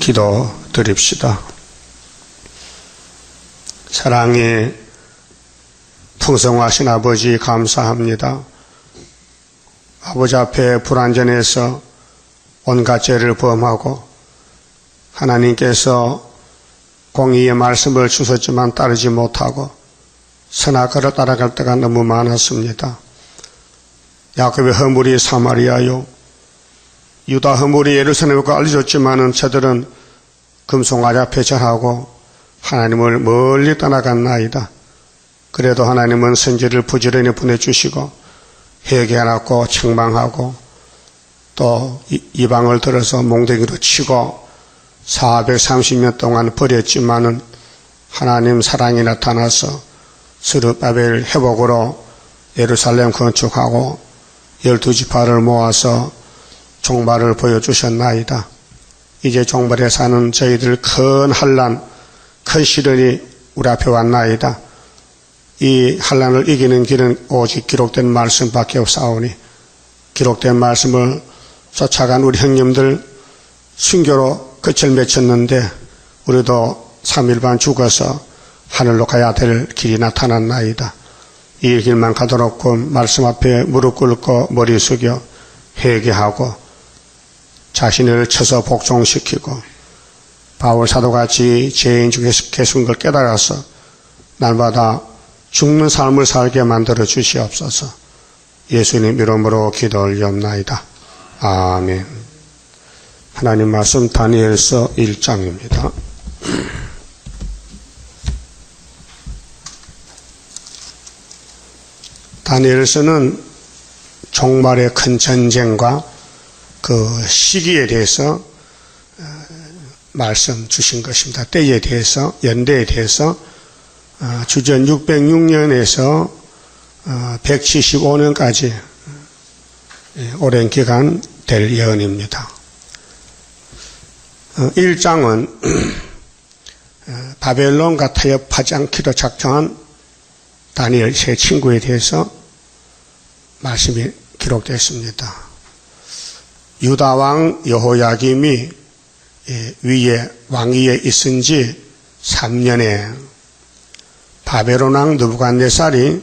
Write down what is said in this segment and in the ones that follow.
기도 드립시다. 사랑이 풍성하신 아버지 감사합니다. 아버지 앞에 불완전해서 온갖 죄를 범하고 하나님께서 공의의 말씀을 주셨지만 따르지 못하고 선악과를 따라갈 때가 너무 많았습니다. 야곱의 허물이 사마리아요, 유다 허물이 예루살렘과 알려졌지만은 저들은 금송아지 앞에 절하고 하나님을 멀리 떠나갔나이다. 그래도 하나님은 선지를 부지런히 보내주시고 회개하라고 책망하고 또 이방을 들어서 몽둥이로 치고 430년 동안 버렸지만은 하나님 사랑이 나타나서 스룹바벨 회복으로 예루살렘 건축하고 12지파를 모아서 종말을 보여주셨나이다. 이제 종말에 사는 저희들 큰 환난, 큰 시련이 우리 앞에 왔나이다. 이 환난을 이기는 길은 오직 기록된 말씀밖에 없사오니 기록된 말씀을 쫓아간 우리 형님들 순교로 끝을 맺혔는데 우리도 3일 반 죽어서 하늘로 가야 될 길이 나타났나이다. 이 길만 가도록 말씀 앞에 무릎 꿇고 머리 숙여 회개하고 자신을 쳐서 복종시키고 바울 사도같이 죄인 중에 계신 걸 깨달아서 날마다 죽는 삶을 살게 만들어 주시옵소서. 예수님 이름으로 기도 올리옵나이다. 아멘. 하나님 말씀 다니엘서 1장입니다. 다니엘서는 종말의 큰 전쟁과 그 시기에 대해서 말씀 주신 것입니다. 때에 대해서, 연대에 대해서 주전 606년에서 175년까지 오랜 기간 될 예언입니다. 1장은 바벨론과 타협하지 않기로 작정한 다니엘 세 친구에 대해서 말씀이 기록되었습니다. 유다 왕 여호야김이 위에 왕위에 있은 지 3년에 바벨론 왕 느부갓네살이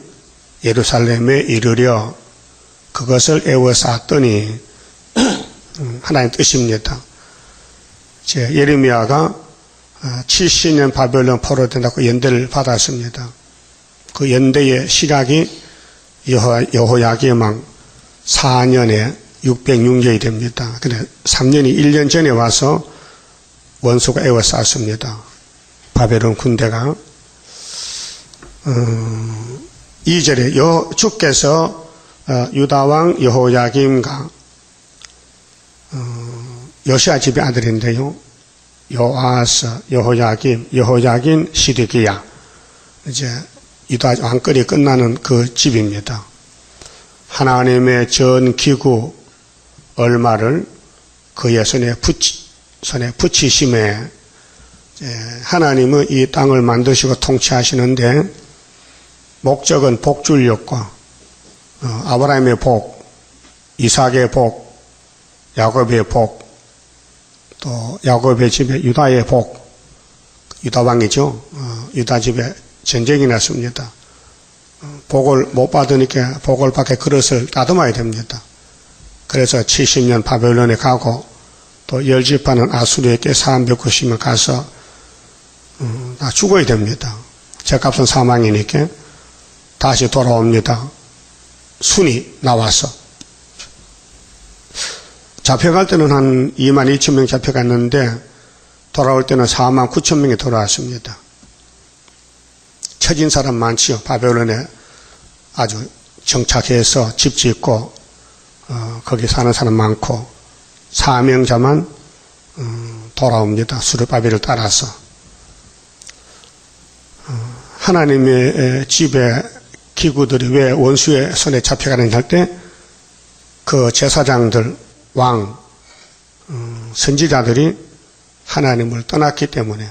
예루살렘에 이르려 그것을 에워쌌더니 하나님 뜻입니다. 예레미야가 70년 바벨론 포로된다고 연대를 받았습니다. 그 연대의 시작이 여호야김 왕 4년에 606년이 됩니다. 근데 3년이 1년 전에 와서 원수가 에워쌌습니다. 바벨론 군대가. 2절에 주께서 유다왕 여호야김과 요시야 집의 아들인데요. 요아스, 여호야김, 시드기야. 이제 유다 왕권이 끝나는 그 집입니다. 하나님의 전 기구 얼마를 그의 손에 붙이심에 하나님은 이 땅을 만드시고 통치하시는데 목적은 복주려고 아브라함의 복, 이삭의 복, 야곱의 복, 또 야곱의 집에 유다의 복, 유다 왕이죠. 유다 집에 전쟁이 났습니다. 복을 못 받으니까 복을 받게 그릇을 다듬어야 됩니다. 그래서 70년 바벨론에 가고 또 10지파는 아수르에게 490년 가서 다 죽어야 됩니다. 죗값은 사망이니까 다시 돌아옵니다. 순이 나와서 잡혀갈 때는 한 2만 2천 명 잡혀갔는데 돌아올 때는 4만 9천 명이 돌아왔습니다. 처진 사람 많지요. 바벨론에 아주 정착해서 집 짓고 거기 사는 사람 많고 사명자만 돌아옵니다. 스룹바벨을 따라서. 하나님의 집에 기구들이 왜 원수의 손에 잡혀가는지 할 때 그 제사장들, 왕, 선지자들이 하나님을 떠났기 때문에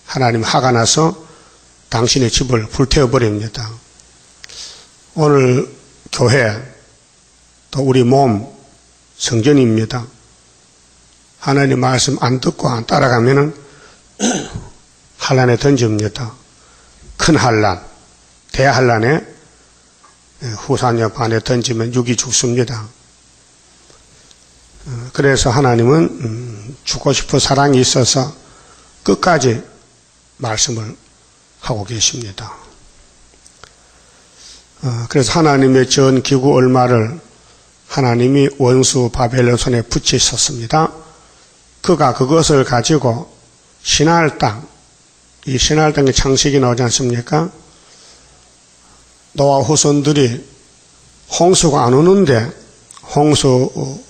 하나님 화가 나서 당신의 집을 불태워버립니다. 오늘 교회 또 우리 몸 성전입니다. 하나님 말씀 안 듣고 안 따라가면은 환란에 던집니다. 큰 환란, 대환란에 후산여판에 던지면 육이 죽습니다. 그래서 하나님은 죽고 싶은 사랑이 있어서 끝까지 말씀을 하고 계십니다. 그래서 하나님의 전 기구 얼마를 하나님이 원수 바벨론 손에 붙이셨습니다. 그가 그것을 가지고 시나ար 땅, 이 시나ար 땅의 창세기 나오지 않습니까? 노아 후손들이 홍수가 안 오는데 홍수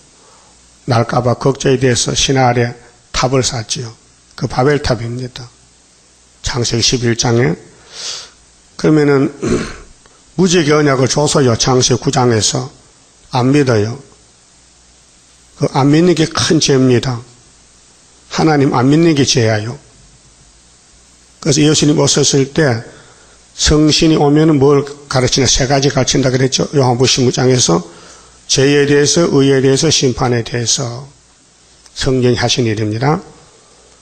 날까봐 걱정이 돼서 시나알에 탑을 쌓지요. 그 바벨탑입니다. 창세기 11장에. 그러면은 무지개 언약을 줘서요. 창세기 9장에서 안 믿어요. 그 안 믿는 게 큰 죄입니다. 하나님 안 믿는 게 죄예요. 그래서 예수님 오셨을 때 성신이 오면은 뭘 가르치나? 세 가지 가르친다 그랬죠. 요한복음 16장에서 죄에 대해서, 의에 대해서, 심판에 대해서 성령이 하신 일입니다.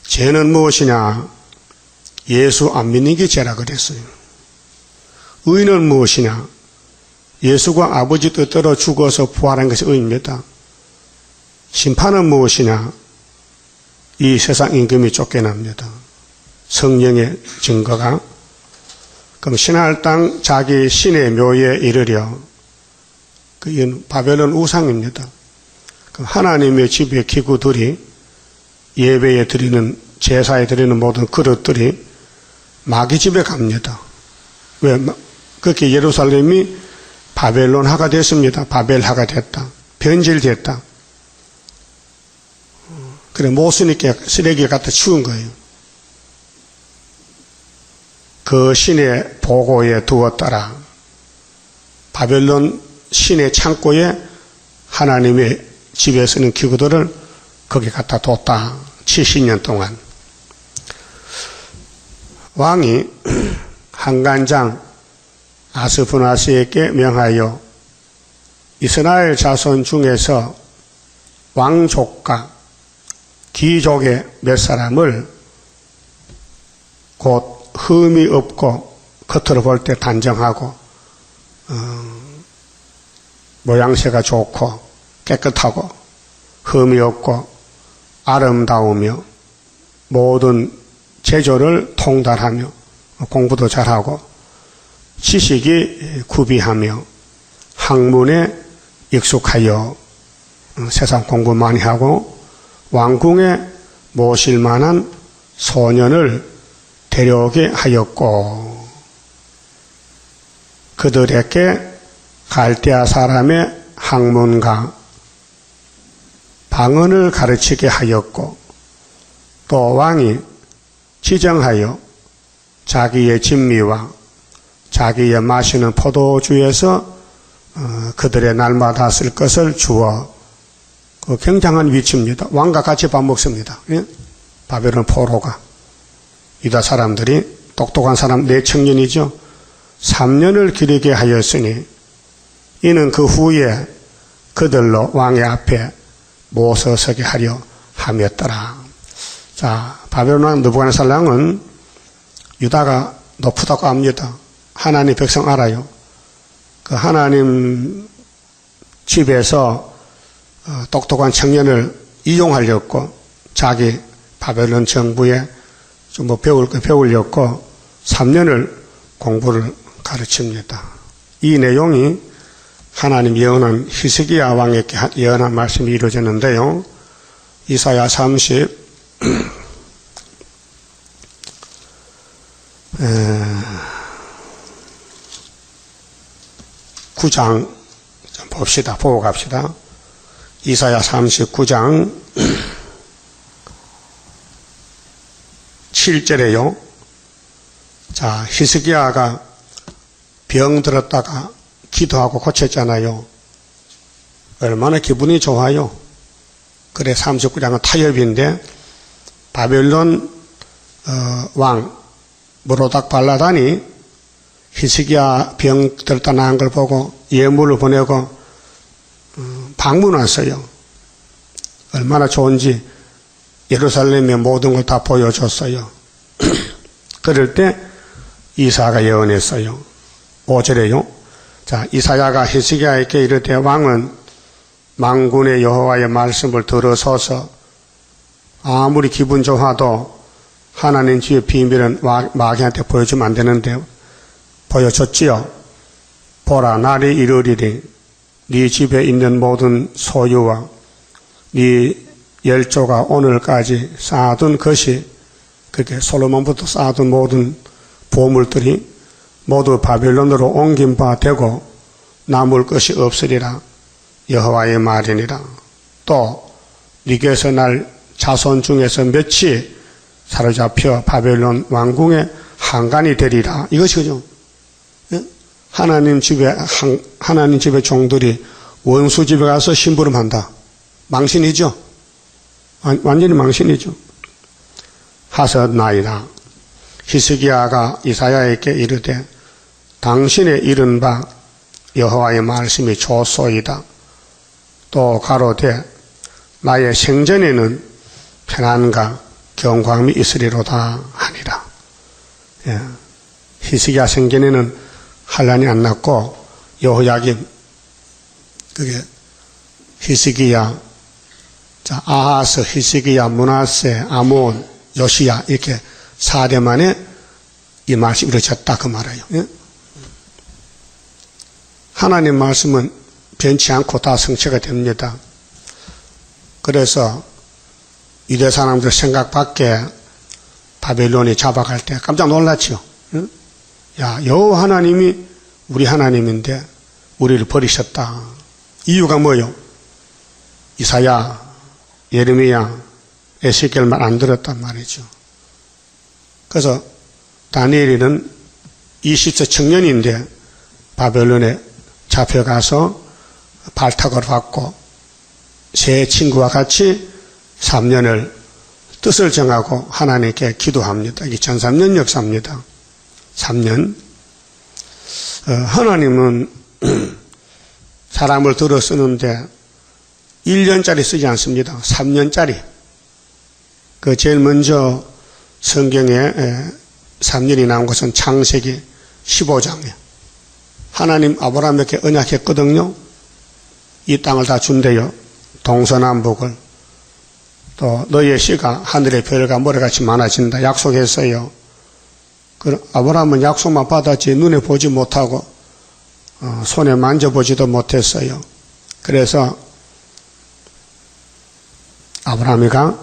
죄는 무엇이냐? 예수 안 믿는 게 죄라 그랬어요. 의는 무엇이냐? 예수가 아버지 뜻대로 죽어서 부활한 것이 의입니다. 심판은 무엇이냐? 이 세상 임금이 쫓겨납니다. 성령의 증거가. 그럼 시나알 땅 자기 신의 묘에 이르려. 그 바벨론 우상입니다. 그럼 하나님의 집의 기구들이 예배에 드리는, 제사에 드리는 모든 그릇들이 마귀 집에 갑니다. 왜? 그렇게 예루살렘이 바벨론화가 됐습니다. 바벨화가 됐다. 변질됐다. 그래, 못 쓰니까 쓰레기에 갖다 치운 거예요. 그 신의 보고에 두었더라. 바벨론 신의 창고에 하나님의 집에 쓰는 기구들을 거기 갖다 뒀다. 70년 동안. 왕이 한간장 아스푸나스에게 명하여 이스라엘 자손 중에서 왕족과 귀족의 몇 사람을 곧 흠이 없고 겉으로 볼 때 단정하고 모양새가 좋고 깨끗하고 흠이 없고 아름다우며 모든 제조를 통달하며 공부도 잘하고 지식이 구비하며 학문에 익숙하여 세상 공부 많이 하고 왕궁에 모실 만한 소년을 데려오게 하였고 그들에게 갈대아 사람의 학문가 방언을 가르치게 하였고 또 왕이 지정하여 자기의 진미와 자기의 마시는 포도주에서 그들의 날마다 쓸 것을 주어 굉장한 위치입니다. 왕과 같이 밥 먹습니다. 바벨론 포로가. 유다 사람들이 똑똑한 사람 4청년이죠. 3년을 기르게 하였으니 이는 그 후에 그들로 왕의 앞에 모서서게 하려 함이었더라. 자, 바벨론 왕 느부갓네살랑은 유다가 높다고 합니다. 하나님 백성 알아요. 그 하나님 집에서 똑똑한 청년을 이용하려고 자기 바벨론 정부에 좀 뭐 배울 거 배우려고 3년을 공부를 가르칩니다. 이 내용이 하나님 예언한 히스기야 왕에게 예언한 말씀이 이루어졌는데요. 이사야 30 9장 좀 봅시다. 보고 갑시다. 이사야 39장 7절에요. 자, 히스기야가 병 들었다가 기도하고 고쳤잖아요. 얼마나 기분이 좋아요. 그래 39장은 타협인데 바벨론 왕 무로닥 발라단이 히스기야 병 들었다 나은 걸 보고 예물을 보내고 방문 왔어요. 얼마나 좋은지 예루살렘의 모든 걸 다 보여줬어요. 그럴 때 이사야가 예언했어요. 5절에요. 자, 이사야가 히스기야에게 이르되 왕은 만군의 여호와의 말씀을 들어서서 아무리 기분 좋아도 하나님 집의 비밀은 마귀한테 보여주면 안 되는데 보여줬지요. 보라, 날이 이르리니 네 집에 있는 모든 소유와 네 열조가 오늘까지 쌓아둔 것이, 그렇게 솔로몬부터 쌓아둔 모든 보물들이 모두 바벨론으로 옮긴 바 되고 남을 것이 없으리라. 여호와의 말이니라. 또 네게서 날 자손 중에서 몇이 사로잡혀 바벨론 왕궁의 한간이 되리라. 이것이 그죠? 하나님 집의 종들이 원수 집에 가서 심부름한다. 망신이죠? 완전히 망신이죠. 하셨나이다. 히스기야가 이사야에게 이르되 당신의 이른 바 여호와의 말씀이 좋소이다. 또 가로되 나의 생전에는 평안과 경광이 있으리로다 하니라. 예. 히스기야 생전에는 환란이 안 났고 여호야김, 그게 히스기야, 자, 아하스, 히스기야, 므낫세, 아몬, 요시야, 이렇게 4대 만에 이 말씀이 이루어졌다 그 말이에요. 예? 하나님 말씀은 변치 않고 다 성취가 됩니다. 그래서 유대 사람들 생각 밖에 바벨론이 잡아갈 때 깜짝 놀랐죠. 예? 야, 여호와 하나님이 우리 하나님인데 우리를 버리셨다. 이유가 뭐요? 이사야, 예레미야, 에스겔 말 안 들었단 말이죠. 그래서 다니엘은 20세 청년인데 바벨론에 잡혀가서 발탁을 받고 세 친구와 같이 3년을 뜻을 정하고 하나님께 기도합니다. 이게 1003년 역사입니다. 3년. 하나님은 사람을 들어 쓰는데 1년짜리 쓰지 않습니다. 3년짜리. 그 제일 먼저 성경에 3년이 나온 것은 창세기 15장이에요. 하나님 아브라함에게 언약했거든요. 이 땅을 다 준대요. 동서남북을. 또 너희의 씨가 하늘의 별과 모래같이 많아진다 약속했어요. 아브라함은 약속만 받았지 눈에 보지 못하고 손에 만져보지도 못했어요. 그래서 아브라함이가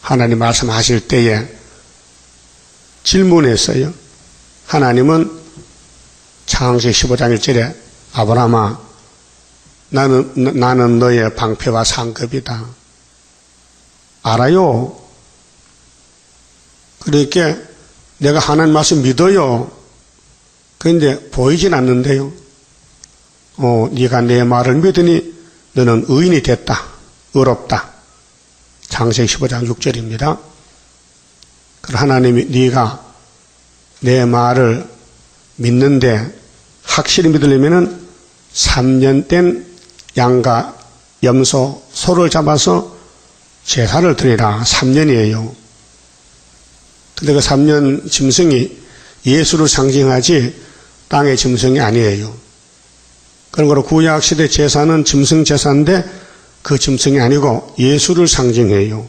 하나님 말씀하실 때에 질문했어요. 하나님은 창세기 15장 1절에 아브라함아, 나는 너의 방패와 상급이다. 알아요. 그러니까 내가 하나님 말씀 믿어요. 그런데 보이진 않는데요. 네가 내 말을 믿으니 너는 의인이 됐다. 의롭다. 창세기 15장 6절입니다. 그럼 하나님이 네가 내 말을 믿는데 확실히 믿으려면은 3년 된 양과 염소, 소를 잡아서 제사를 드리라. 3년이에요. 근데 그 3년 짐승이 예수를 상징하지 땅의 짐승이 아니에요. 그런 거로 구약시대 제사는 짐승 제사인데 그 짐승이 아니고 예수를 상징해요.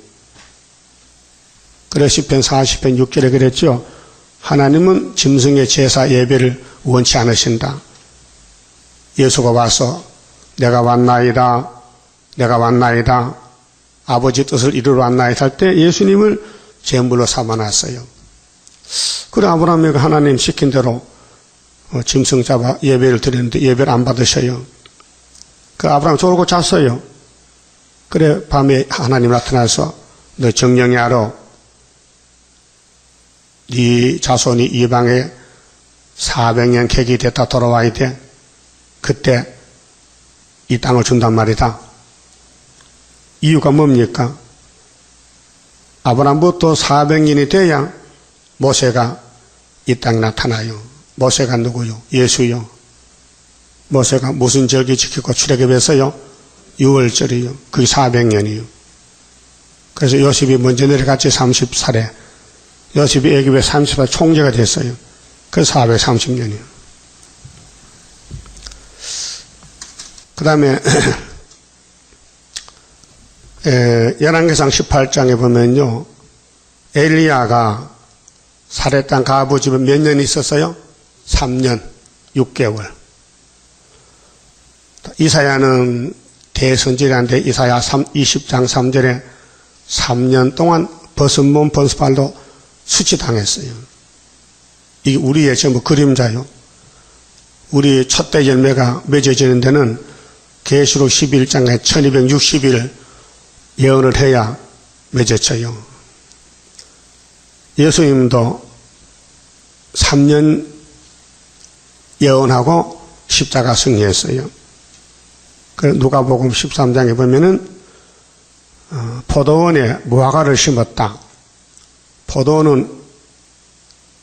그래서 시편 40편 6절에 그랬죠. 하나님은 짐승의 제사 예배를 원치 않으신다. 예수가 와서 내가 왔나이다. 내가 왔나이다. 아버지 뜻을 이루러 왔나이다 할 때 예수님을 제물로 삼아놨어요. 그래 아브라함이 하나님 시킨 대로 짐승 잡아 예배를 드렸는데 예배를 안 받으셔요. 그 아브라함 졸고 잤어요. 그래 밤에 하나님 나타나서 너 정령이 알아. 네 자손이 이방에 400년 객이 됐다 돌아와야 돼. 그때 이 땅을 준단 말이다. 이유가 뭡니까? 아브라함부터 400년이 돼야 모세가 이 땅에 나타나요. 모세가 누구요? 예수요. 모세가 무슨 절기 지키고 출애굽했어요? 6월절이요. 그게 400년이요. 그래서 요셉이 먼저 내려갔지 30살에. 요셉이 애굽의 30살 총재가 됐어요. 그래서 430년이에요. 그 다음에 열왕기상 18장에 보면요, 엘리야가 사렙 땅 가부 집에 몇 년 있었어요? 3년 6개월. 이사야는 대선지자인데 이사야 20장 3절에 3년 동안 벗은 몸 번스발로 수치당했어요. 이게 우리의 전부 그림자요. 우리 첫대 열매가 맺어지는 데는 계시록 11장에 1260일 예언을 해야 맺어져요. 예수님도 3년 예언하고 십자가 승리했어요. 누가복음 13장에 보면은 포도원에 무화과를 심었다. 포도원은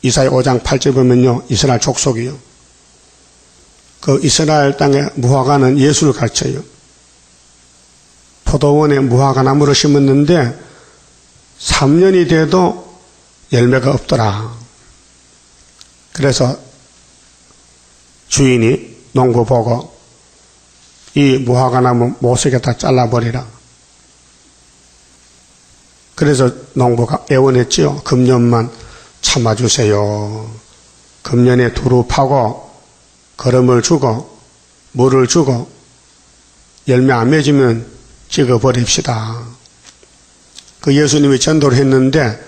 이사야 5장 8절 보면요, 이스라엘 족속이요. 그 이스라엘 땅의 무화과는 예수를 가르쳐요. 포도원에 무화과 나무를 심었는데 3년이 돼도 열매가 없더라. 그래서 주인이 농부 보고 이 무화과 나무 못 쓰겠다 잘라버리라. 그래서 농부가 애원했지요. 금년만 참아주세요. 금년에 두루 파고 거름을 주고 물을 주고 열매 안 맺으면 찍어버립시다. 그 예수님이 전도를 했는데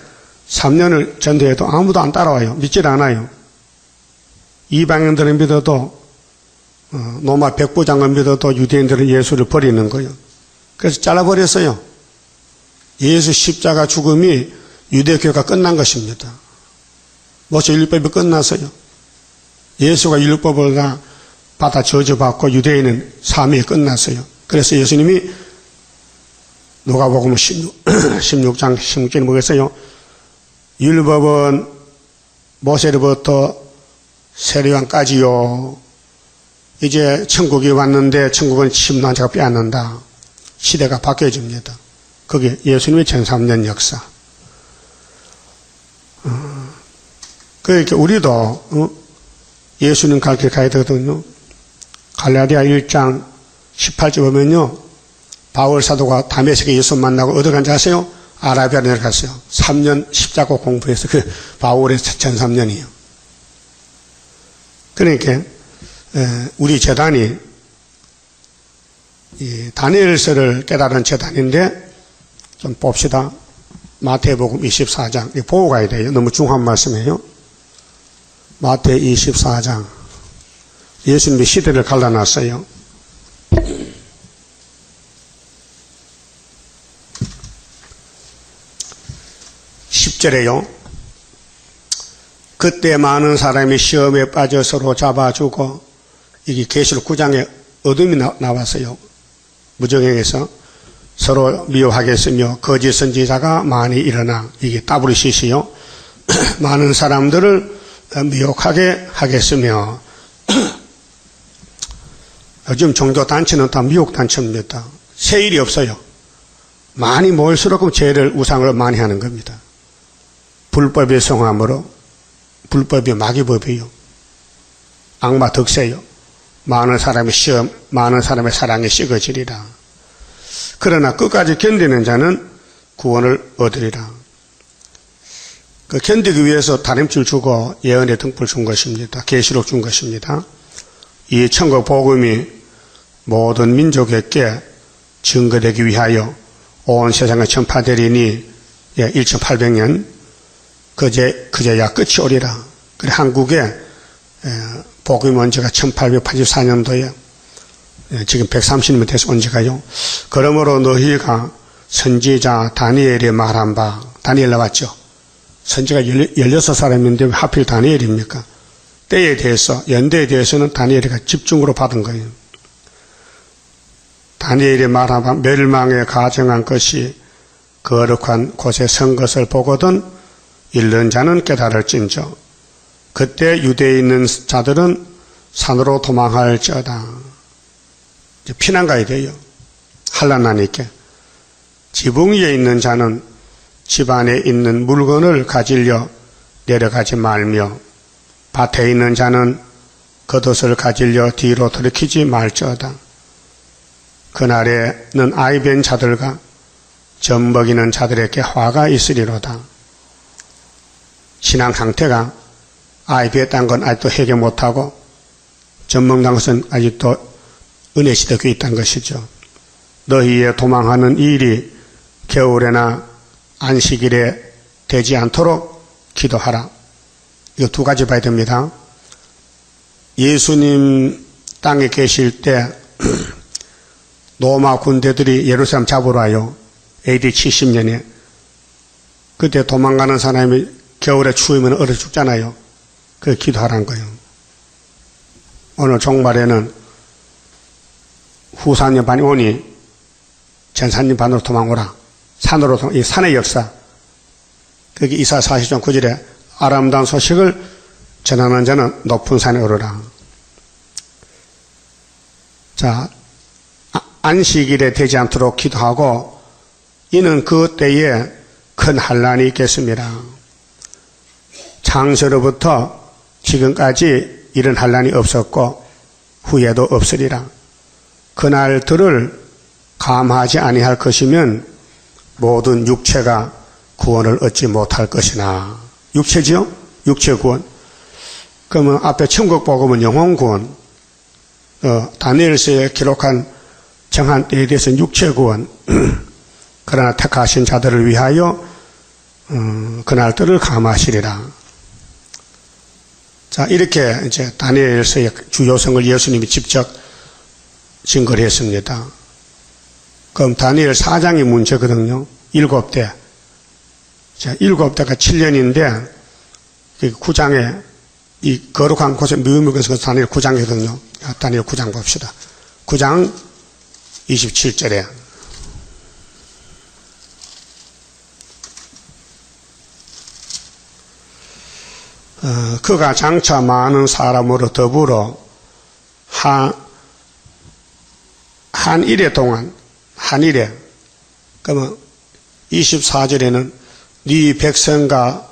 3년을 전도해도 아무도 안 따라와요. 믿질 않아요. 이방인들은 믿어도 로마 백부장은 믿어도 유대인들은 예수를 버리는 거예요. 그래서 잘라버렸어요. 예수 십자가 죽음이 유대교가 끝난 것입니다. 모세 율법이 끝났어요. 예수가 율법을 다 받아 저주받고 유대인은 삶이 끝났어요. 그래서 예수님이 누가복음 16장 16절에 뭐겠어요? 율법은 모세로부터 세례요한까지요. 이제 천국이 왔는데 천국은 침노한 자가 빼앗는다. 시대가 바뀌어집니다. 그게 예수님의 1300년 역사. 그러니까 우리도 예수님 갈 길 가야 되거든요. 갈라디아 1장 18절 보면요, 바울 사도가 다메섹에 예수 만나고 어디 간지 아세요? 아라비아로 내려갔어요. 3년 십자가 공부해서 그 바울의 1300년이에요. 그러니까 우리 재단이 이 다니엘서를 깨달은 재단인데 좀 봅시다. 마태복음 24장 보고 가야 돼요. 너무 중요한 말씀이에요. 마태 24장. 예수님이 시대를 갈라놨어요. 10절에요. 그때 많은 사람이 시험에 빠져 서로 잡아주고, 이게 계시록 9장에 어둠이 나왔어요. 무정행에서 서로 미워하겠으며 거짓 선지자가 많이 일어나, 이게 WCC요. 많은 사람들을 미혹하게 하겠으며, 요즘 종교단체는 다 미혹단체입니다. 세일이 없어요. 많이 모일수록 죄를 우상으로 많이 하는 겁니다. 불법의 성함으로, 불법이 마귀법이요. 악마 덕세요. 많은 사람의 시험, 많은 사람의 사랑에 식어지리라. 그러나 끝까지 견디는 자는 구원을 얻으리라. 그 견디기 위해서 다림줄 주고 예언의 등불 준 것입니다. 계시록 준 것입니다. 이 천국 복음이 모든 민족에게 증거되기 위하여 온 세상에 전파되리니 1800년 그제야 끝이 오리라. 그래 한국에 복음이 온 지가 1884년도에 지금 130년 돼서 온 지가요. 그러므로 너희가 선지자 다니엘이 말한 바, 다니엘 나왔죠. 선지가 16사람인데 왜 하필 다니엘입니까? 때에 대해서, 연대에 대해서는 다니엘이가 집중으로 받은 거예요. 다니엘이 말한 바 멸망에 가정한 것이 거룩한 곳에 선 것을 보거든 읽는 자는 깨달을진저 그때 유대에 있는 자들은 산으로 도망할지어다. 이제 피난 가야 돼요. 환난 나니까. 지붕 위에 있는 자는 집 안에 있는 물건을 가지려 내려가지 말며 밭에 있는 자는 겉옷을 가지려 뒤로 돌이키지 말지어다. 그날에는 아이 벤 자들과 젖 먹이는 자들에게 화가 있으리로다. 신앙 상태가 아이 뱉단 건 아직도 해결 못하고 젖 먹는 것은 아직도 은혜 시대에 있다는 것이죠. 너희의 도망하는 일이 겨울에나 안식일에 되지 않도록 기도하라. 이거 두 가지 봐야 됩니다. 예수님 땅에 계실 때 로마 군대들이 예루살렘 잡으러 와요. AD 70년에. 그때 도망가는 사람이 겨울에 추우면 얼어 죽잖아요. 그래서 기도하라는 거예요. 오늘 종말에는 후사님 반이 오니 전사님 반으로 도망오라. 산으로 이 산의 역사. 거기 이사 40장 9절에 아름다운 소식을 전하는 자는 높은 산에 오르라. 자, 안식일에 되지 않도록 기도하고 이는 그 때에 큰 환난이 있겠습니다. 창세로부터 지금까지 이런 환난이 없었고 후에도 없으리라. 그날들을 감하지 아니할 것이면 모든 육체가 구원을 얻지 못할 것이나. 육체지요? 육체 구원. 그러면 앞에 천국 복음은 영혼 구원. 다니엘서에 기록한 정한 때에 대해서는 육체 구원. 그러나 택하신 자들을 위하여 그날들을 감하시리라. 자, 이렇게 이제 다니엘서의 주요성을 예수님이 직접 증거를 했습니다. 그럼 다니엘 4장이 문제거든요. 7대. 자, 7대가 7년인데 9장에 이 거룩한 곳에 미움을 것은 다니엘 9장이거든요. 다니엘 9장 봅시다. 9장 27절에 그가 장차 많은 사람으로 더불어 한 일해 동안 한일에. 그러면 24절에는 네 백성과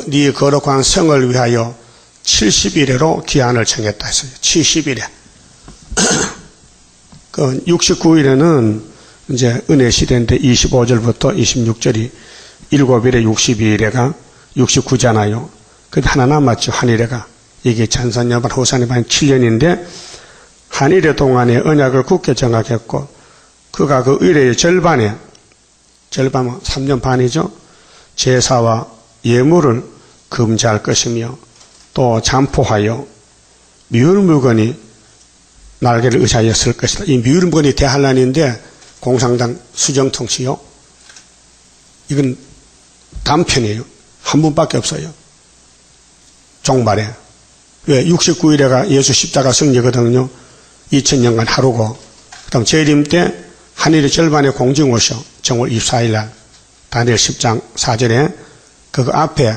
네 거룩한 성을 위하여 70일에로 기한을 정했다 했어요. 70일에. 그 69일에는 이제 은혜 시대인데 25절부터 26절이 7일에 62일에가 69잖아요. 근데 하나 남았죠. 한일에가. 이게 전선여반 후산여반 7년인데 한일의 동안에 언약을 굳게 정하겠고 그가 그 의례의 절반은 3년 반이죠. 제사와 예물을 금지할 것이며 또 잠포하여 미울 물건이 날개를 의지하여 쓸 것이다. 이 미울 물건이 대환란인데 공산당 수정통치요. 이건 단편이에요. 한 분밖에 없어요. 종말에. 왜? 69일에가 예수 십자가 승리거든요. 2000년간 하루고 그 다음 재림 때 한일의 절반의 공중 오셔 정월 24일 날 다니엘 10장 4절에 그 앞에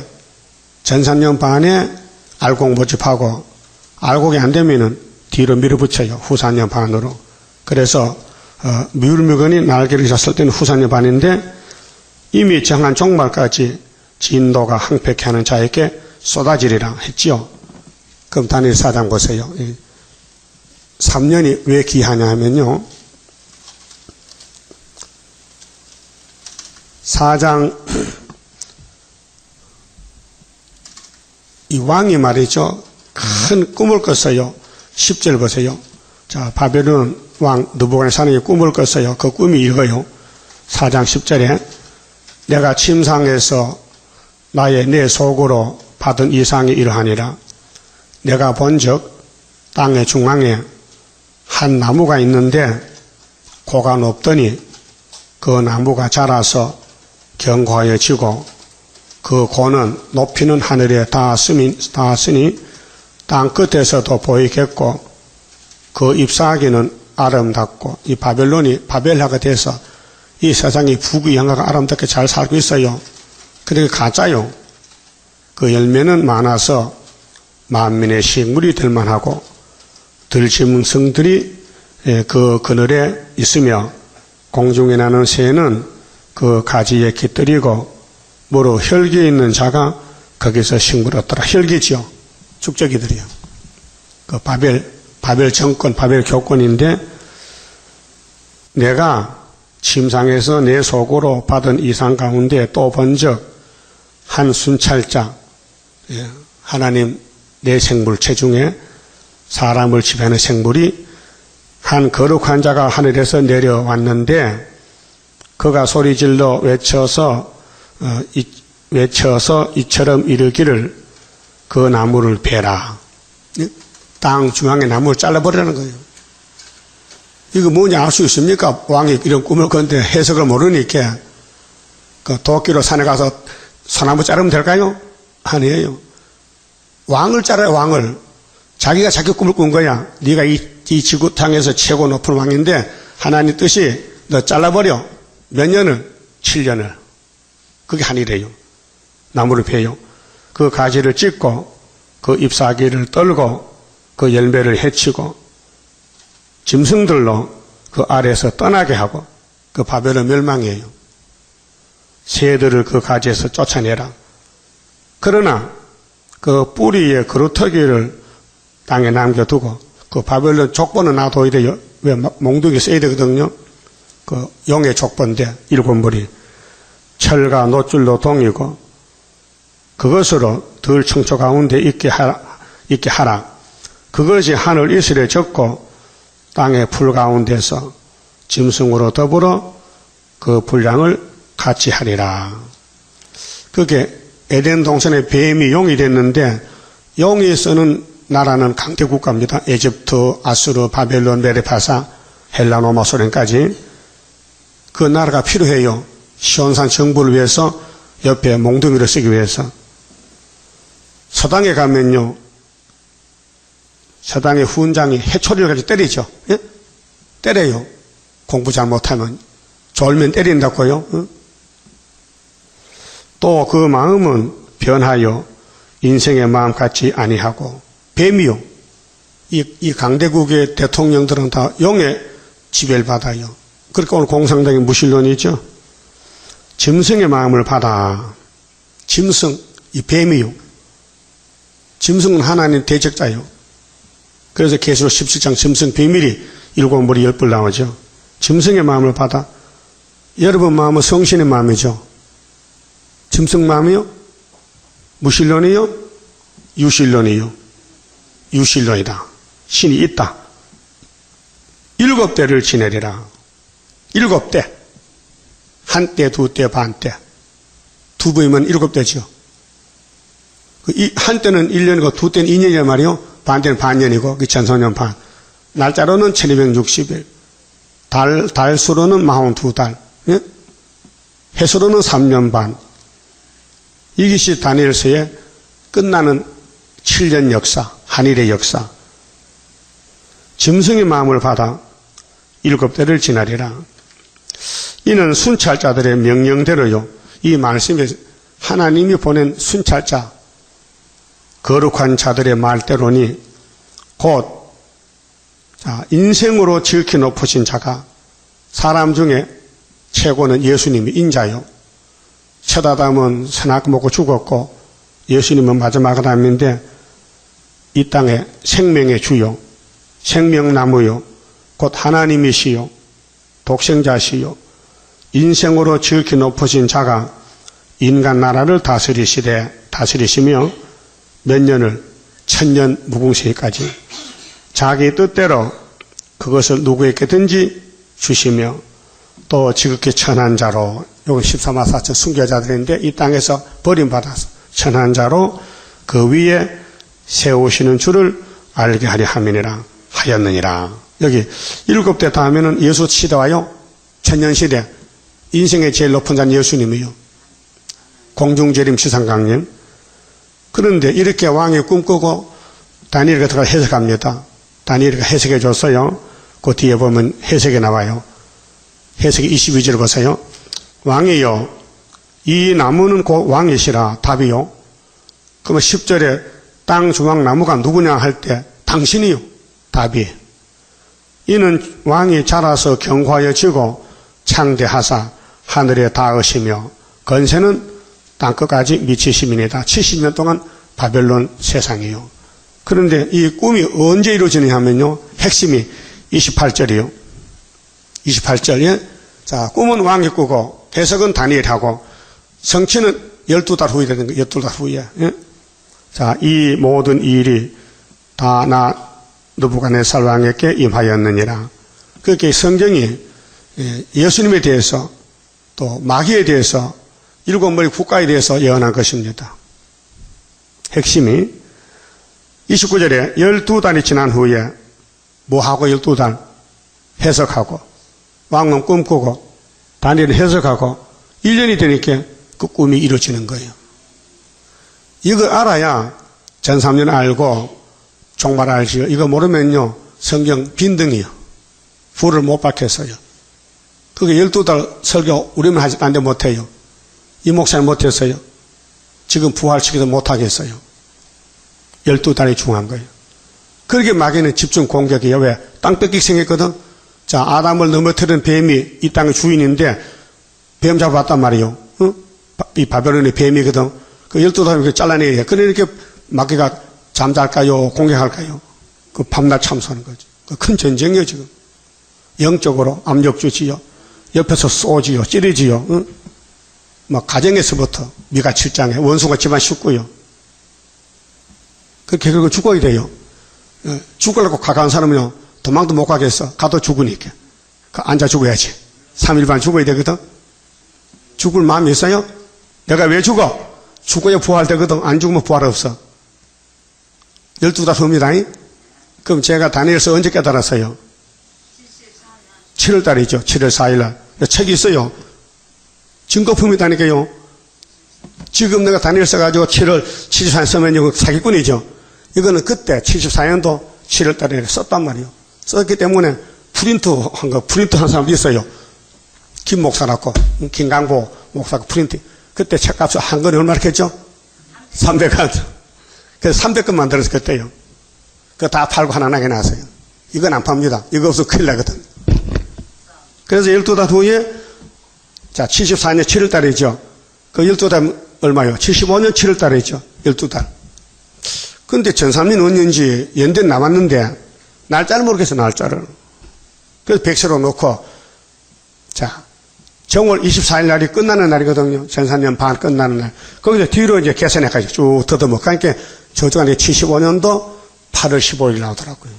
전 3년 반에 알곡 모집하고 알곡이 안 되면은 뒤로 밀어붙여요. 후 4년 반으로. 그래서 미울 물건이 날개를 졌을 때는 후 4년 반인데 이미 정한 종말까지 진도가 항폐케 하는 자에게 쏟아지리라 했지요. 그럼 다니엘 4장 보세요. 3년이 왜 귀하냐 하면요. 4장 이 왕이 말이죠. 큰 꿈을 꿨어요. 10절 보세요. 자, 바벨론 왕 느부갓네살이 꿈을 꿨어요. 그 꿈이 이거요. 4장 10절에 내가 침상에서 나의 내 속으로 받은 이상이 이러하니라. 내가 본즉 땅의 중앙에 한 나무가 있는데 고가 높더니 그 나무가 자라서 견고하여지고 그 고는 높이는 하늘에 닿았으니 땅 끝에서도 보이겠고 그 잎사귀는 아름답고 이 바벨론이 바벨화가 돼서 이 세상이 부귀영화가 아름답게 잘 살고 있어요. 그게 가짜요. 그 열매는 많아서 만민의 식물이 될 만하고 들짐승들이 그 그늘에 있으며 공중에 나는 새는 그 가지에 깃들이고 무로 혈기 있는 자가 거기서 식물을 얻더라. 혈기지요. 축적이들이요. 그 바벨 정권, 바벨 교권인데 내가 침상에서 내 속으로 받은 이상 가운데 또 본 적 한 순찰자, 하나님 내 생물체 중에 사람을 지배하는 생물이 한 거룩한 자가 하늘에서 내려왔는데 그가 소리질러 외쳐서 이처럼 이르기를 그 나무를 베라. 땅 중앙에 나무를 잘라버리라는 거예요. 이거 뭐냐 알 수 있습니까? 왕이 이런 꿈을 꿨는데 해석을 모르니까 그 도끼로 산에 가서 소나무 자르면 될까요? 아니에요. 왕을 자라요. 왕을. 자기가 자기 꿈을 꾼 거야. 네가 이 지구상에서 최고 높은 왕인데 하나님 뜻이 너 잘라버려. 몇 년을? 7년을. 그게 한이래요. 나무를 베요. 그 가지를 찢고 그 잎사귀를 떨고 그 열매를 해치고 짐승들로 그 아래에서 떠나게 하고 그 바벨은 멸망이에요. 새들을 그 가지에서 쫓아내라. 그러나 그 뿌리의 그루터기를 땅에 남겨두고 그 바벨론 족보는 놔둬야 돼요. 왜 몽둥이 써야 되거든요. 그 용의 족보인데 일곱 무리 철과 노줄로 동이고 그것으로 들 청초 가운데 있게 하라. 그것이 하늘 이슬에 젖고 땅의 풀 가운데서 짐승으로 더불어 그 분량을 같이 하리라. 그게 에덴 동산의 뱀이 용이 됐는데 용이 쓰는 나라는 강대 국가입니다. 에집트, 아수르, 바벨론, 메레파사, 헬라, 로마, 소련까지 그 나라가 필요해요. 시온산 정부를 위해서 옆에 몽둥이를 쓰기 위해서. 서당에 가면요. 서당의 훈장이 해초리를 가지고 때리죠. 예? 때려요. 공부 잘못하면. 졸면 때린다고요. 또 그 마음은 변하여 인생의 마음 같지 아니하고 뱀이요. 이 강대국의 대통령들은 다 용의 지배를 받아요. 그러니까 오늘 공산당의 무신론이죠. 짐승의 마음을 받아. 짐승, 이 뱀이요. 짐승은 하나님 대적자요. 그래서 계시록 17장 짐승 비밀이 일곱 무리 10불 나오죠. 짐승의 마음을 받아. 여러분 마음은 성신의 마음이죠. 짐승 마음이요? 무신론이요? 유신론이요? 유신론이다. 신이 있다. 7대를 지내리라. 7대. 한 대, 두 대, 반 대. 두 번이면 7대죠. 한 때는 1년이고 두 때는 2년이란 말이요. 반 때는 반년이고 2000소년 반. 날짜로는 1260일. 달수로는 42달. 예? 해수로는 3년 반. 이것이 다니엘서의 끝나는 7년 역사, 한일의 역사. 짐승의 마음을 받아 7대를 지나리라. 이는 순찰자들의 명령대로요. 이 말씀에 하나님이 보낸 순찰자, 거룩한 자들의 말대로니 곧 인생으로 지극히 높으신 자가 사람 중에 최고는 예수님이 인자요. 첫 아담은 선악 먹고 죽었고 예수님은 마지막 아담인데 이 땅에 생명의 주요, 생명나무요, 곧 하나님이시요, 독생자시요, 인생으로 지극히 높으신 자가 인간 나라를 다스리시며 몇 년을 1000년 무궁세기까지 자기 뜻대로 그것을 누구에게든지 주시며 또 지극히 천한 자로, 여기 14만 4천 순교자들인데 이 땅에서 버림받아서 천한 자로 그 위에 세우시는 줄을 알게 하려 함이니라 하였느니라. 여기 7대 다 하면은 예수 시대 와요. 천년시대. 인생의 제일 높은 자는 예수님이요. 공중재림 지상강림. 그런데 이렇게 왕이 꿈꾸고 다니엘이 들어가 해석합니다. 다니엘이가 해석해 줬어요. 그 뒤에 보면 해석이 나와요. 해석이 22절 보세요. 왕이요, 이 나무는 곧 왕이시라. 답이요. 그러면 10절에 땅 중앙 나무가 누구냐 할 때 당신이요. 답이. 이는 왕이 자라서 경과하여지고 창대하사 하늘에 닿으시며 건세는 땅끝까지 미치심이니다. 70년 동안 바벨론 세상이요. 그런데 이 꿈이 언제 이루어지느냐 하면요. 핵심이 28절이요. 28절에 자, 꿈은 왕이 꾸고 해석은 다니엘하고 성취는 12달 후에 되는 거예요. 12달 후에. 예? 자, 이 모든 일이 다 나 느부갓네살 왕에게 임하였느니라. 그렇게 성경이 예수님에 대해서 또 마귀에 대해서 일곱 머리 국가에 대해서 예언한 것입니다. 핵심이 29절에 12달이 지난 후에 뭐하고 12달 해석하고 왕은 꿈꾸고 다니엘은 해석하고 1년이 되니까 그 꿈이 이루어지는 거예요. 이걸 알아야 전3년 알고 종말 알지요. 이거 모르면요 성경 빈등이요. 불을 못 받겠어요. 그게 12달 설교 우리만 하지 딴 데 못해요. 이 목사님 못했어요. 지금 부활시키도 못하겠어요. 12달이 중요한 거예요. 그렇게 마귀는 집중 공격이에요. 왜? 땅 뺏기기 생겼거든. 자, 아담을 넘어뜨린 뱀이 이 땅의 주인인데 뱀 잡아봤단 말이에요. 응? 이 바벨론의 뱀이거든. 그 12달을 잘라내야 해. 그러니까 마귀가 잠잘까요? 공격할까요? 그 밤낮 참수하는 거죠. 그 큰 전쟁이에요, 지금. 영적으로 압력 주지요. 옆에서 쏘지요. 찌르지요. 응? 막 가정에서부터 미가 7장에 원수가 집안 식구요. 그렇게 결국 죽어야 돼요. 죽으려고 가까운 사람은요 도망도 못 가겠어. 가도 죽으니까. 앉아 죽어야지. 3일반 죽어야 되거든. 죽을 마음이 있어요? 내가 왜 죽어? 죽어야 부활되거든. 안 죽으면 부활 없어. 12달 후입니다. 그럼 제가 다니엘서 언제 깨달았어요? 7월달이죠. 7월 4일날. 책이 있어요. 증거품이다니까요. 지금 내가 다니엘서 가지고 7월 74년 쓰면 이거 사기꾼이죠. 이거는 그때 74년도 7월달에 썼단 말이에요. 썼기 때문에 프린트 한 사람도 있어요. 김 목사라고, 김강보 목사가 프린트. 그때 책값이 한 권에 얼마나 했죠? 300원. 그래서 300권 만들어서 그때요. 그거 다 팔고 하나 나게 나왔어요. 이건 안 팝니다. 이거 없으면 큰일 나거든. 그래서 12달 후에, 자, 74년 7월달이죠. 그 12달 얼마요? 75년 7월달이죠. 12달. 근데 전3년 언제인지 연대는 남았는데, 날짜를 모르겠어, 날짜를. 그래서 백세로 놓고, 자, 정월 24일 날이 끝나는 날이거든요. 전3년 반 끝나는 날. 거기서 뒤로 이제 계산해가지고 쭉 더듬어. 그러니까 저쪽 안에 75년도 8월 15일 나오더라고요.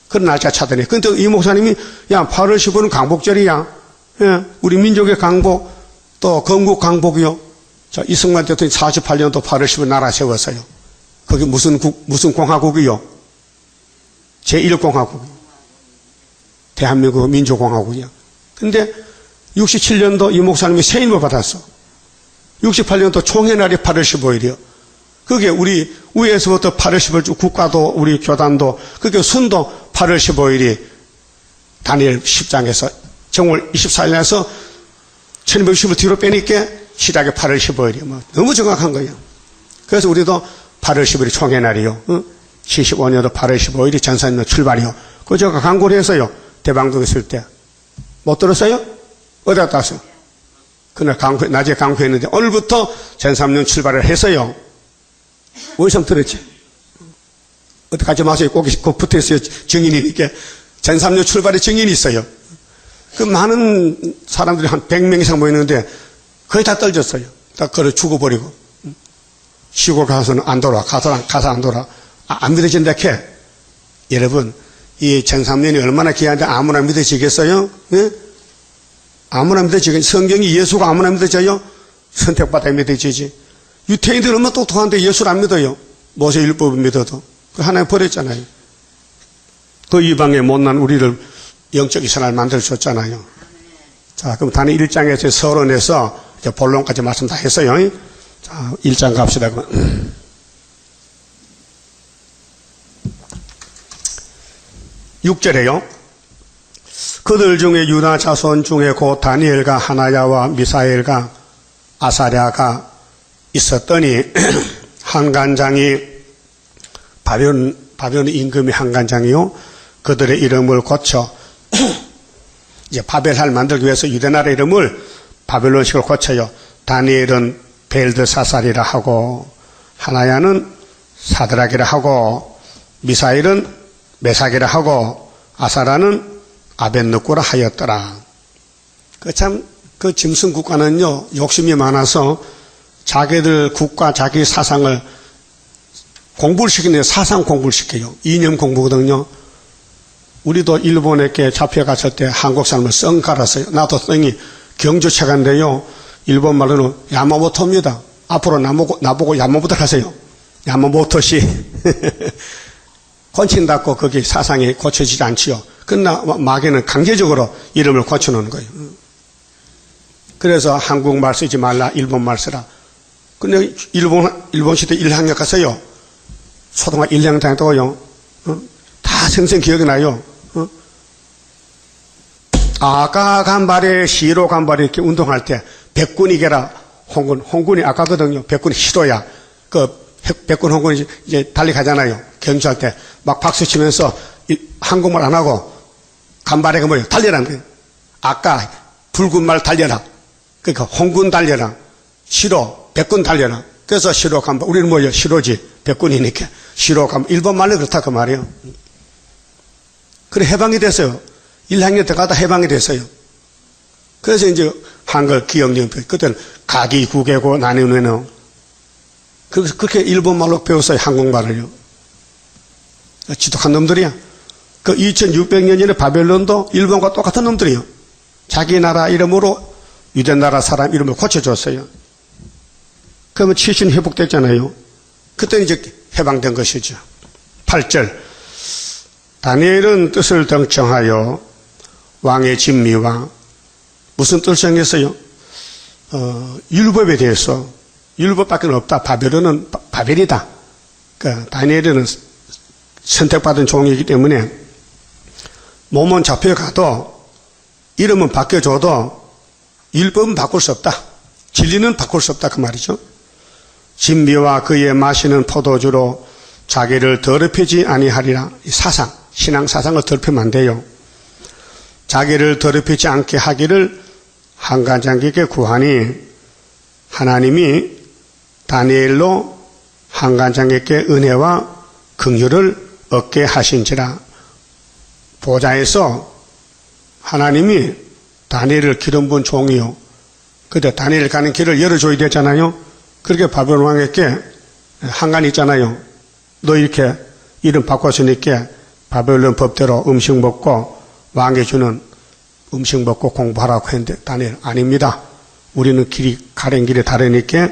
그런 날짜 찾더니. 근데 이 목사님이, 야, 8월 15일은 강복절이야. 예, 우리 민족의 강복, 또 건국 강복이요. 자, 이승만 대통령이 48년도 8월 15일 나라 세웠어요. 거기 무슨 공화국이요? 제1공화국. 대한민국 민주공화국이요. 근데 67년도 이 목사님이 세임을 받았어. 68년도 총회날이 8월 15일이요. 그게 우리 위에서부터 8월 15일 쭉 국가도 우리 교단도 그게 순도 8월 15일이 다니엘 10장에서 정월 24일에서 1260을 뒤로 빼니까 시작이 8월 15일이요. 뭐 너무 정확한 거예요. 그래서 우리도 8월 15일이 총회날이요. 75년도 8월 15일이 전사님 출발이요. 그거 제가 광고를 했어요. 대방동에 있을 때. 못 들었어요? 어디다 갔어요? 그날 낮에 강구했는데 오늘부터 전3년 출발을 했어요. 어디서 들었지? 어디 가지 마세요. 꼭 붙어 있어요. 증인이니까. 전3년 출발에 증인이 있어요. 그 많은 사람들이 한 100명 이상 모였는데 거의 다 떨어졌어요. 다 걸어 죽어버리고. 시골 가서는 안 돌아. 가서 안 돌아. 안 믿어진다 캐. 여러분, 이 전3년이 얼마나 귀한데 아무나 믿어지겠어요? 예? 아무나 믿어지겠어요? 성경이 예수가 아무나 믿어져요? 선택받아 믿어지지. 유태인들 얼마나 똑똑한데 예수를 안 믿어요? 모세 율법을 믿어도. 그 하나님 버렸잖아요. 그 이방에 못난 우리를 영적 이스라엘 만들어줬잖아요. 자, 그럼 다니 1장에서 서론에서 이제 본론까지 말씀 다 했어요. 자, 1장 갑시다. 6절에요. 그들 중에 유다 자손 중에 곧 다니엘과 하나야와 미사엘과 아사랴가 있었더니 한간장이 바벨론 임금이 한간장이요. 그들의 이름을 고쳐 이제 바벨할 만들기 위해서 유대나라 이름을 바벨론식을 고쳐요. 다니엘은 벨드사살이라 하고, 하나야는 사드락이라 하고, 미사일은 메삭이라 하고, 아사라는 아벤느고라 하였더라. 그 짐승 국가는요, 욕심이 많아서 자기들 국가, 자기 사상을 공부를 시키네요. 사상 공부를 시켜요. 이념 공부거든요. 우리도 일본에게 잡혀갔을 때 한국 사람을 썽 갈았어요. 나도 썽이 경주체가인데요. 일본 말로는 야마모토입니다. 앞으로 나보고 야마모토 하세요. 야마모토시. 권친다고 거기 사상이 고쳐지지 않지요. 그러나 마귀는 강제적으로 이름을 고쳐놓는 거예요. 그래서 한국말 쓰지 말라, 일본말 쓰라. 근데 일본 시대 1학년 갔어요. 초등학교 1학년 다녔다고요. 다 생생 기억이 나요. 아까 간발에 시로 간발에 이렇게 운동할 때 백군이게라 홍군이 아까거든요. 백군이 시로야. 백군 홍군이 이제 달리가잖아요. 경주할 때 막 박수 치면서 한국말 안 하고 간발에가 뭐예요? 달려라는 거예요. 아까 붉은 말 달려라. 그러니까 홍군 달려라. 시로 백군 달려라. 그래서 시로 간발. 우리는 뭐예요? 시로지. 백군이니까 시로 간발. 일본 말로 그렇다 그 말이에요. 그래 해방이 됐어요. 1학년 때 가다 해방이 됐어요. 그래서 이제 한글 기억연표. 그때는 가기 구개고 나누는 그렇게 일본 말로 배웠어요. 한국말을요. 지독한 놈들이야. 그 2600년 전에 바벨론도 일본과 똑같은 놈들이요. 자기 나라 이름으로 유대 나라 사람 이름을 고쳐줬어요. 그러면 치신 회복됐잖아요. 그때 이제 해방된 것이죠. 8절. 다니엘은 뜻을 등청하여 왕의 진미와 무슨 뜻을 정했어요? 율법에 대해서. 율법밖에 없다. 바벨론은 바벨이다. 그러니까 다니엘은 선택받은 종이기 때문에 몸은 잡혀가도 이름은 바뀌어줘도 율법은 바꿀 수 없다. 진리는 바꿀 수 없다. 그 말이죠. 진미와 그의 마시는 포도주로 자기를 더럽히지 아니하리라. 사상, 신앙 사상을 더럽히면 안 돼요. 자기를 더럽히지 않게 하기를 한간장에게 구하니 하나님이 다니엘로 한간장에게 은혜와 긍휼을 얻게 하신지라. 보좌에서 하나님이 다니엘을 기름 부은 종이요. 그때 다니엘 가는 길을 열어줘야 되잖아요. 그렇게 바벨론 왕에게 한간이 있잖아요. 너 이렇게 이름 바꿨으니까 바벨론 법대로 음식 먹고 왕이 주는 음식 먹고 공부하라고 했는데 다니엘 아닙니다. 우리는 가는 길이 다르니까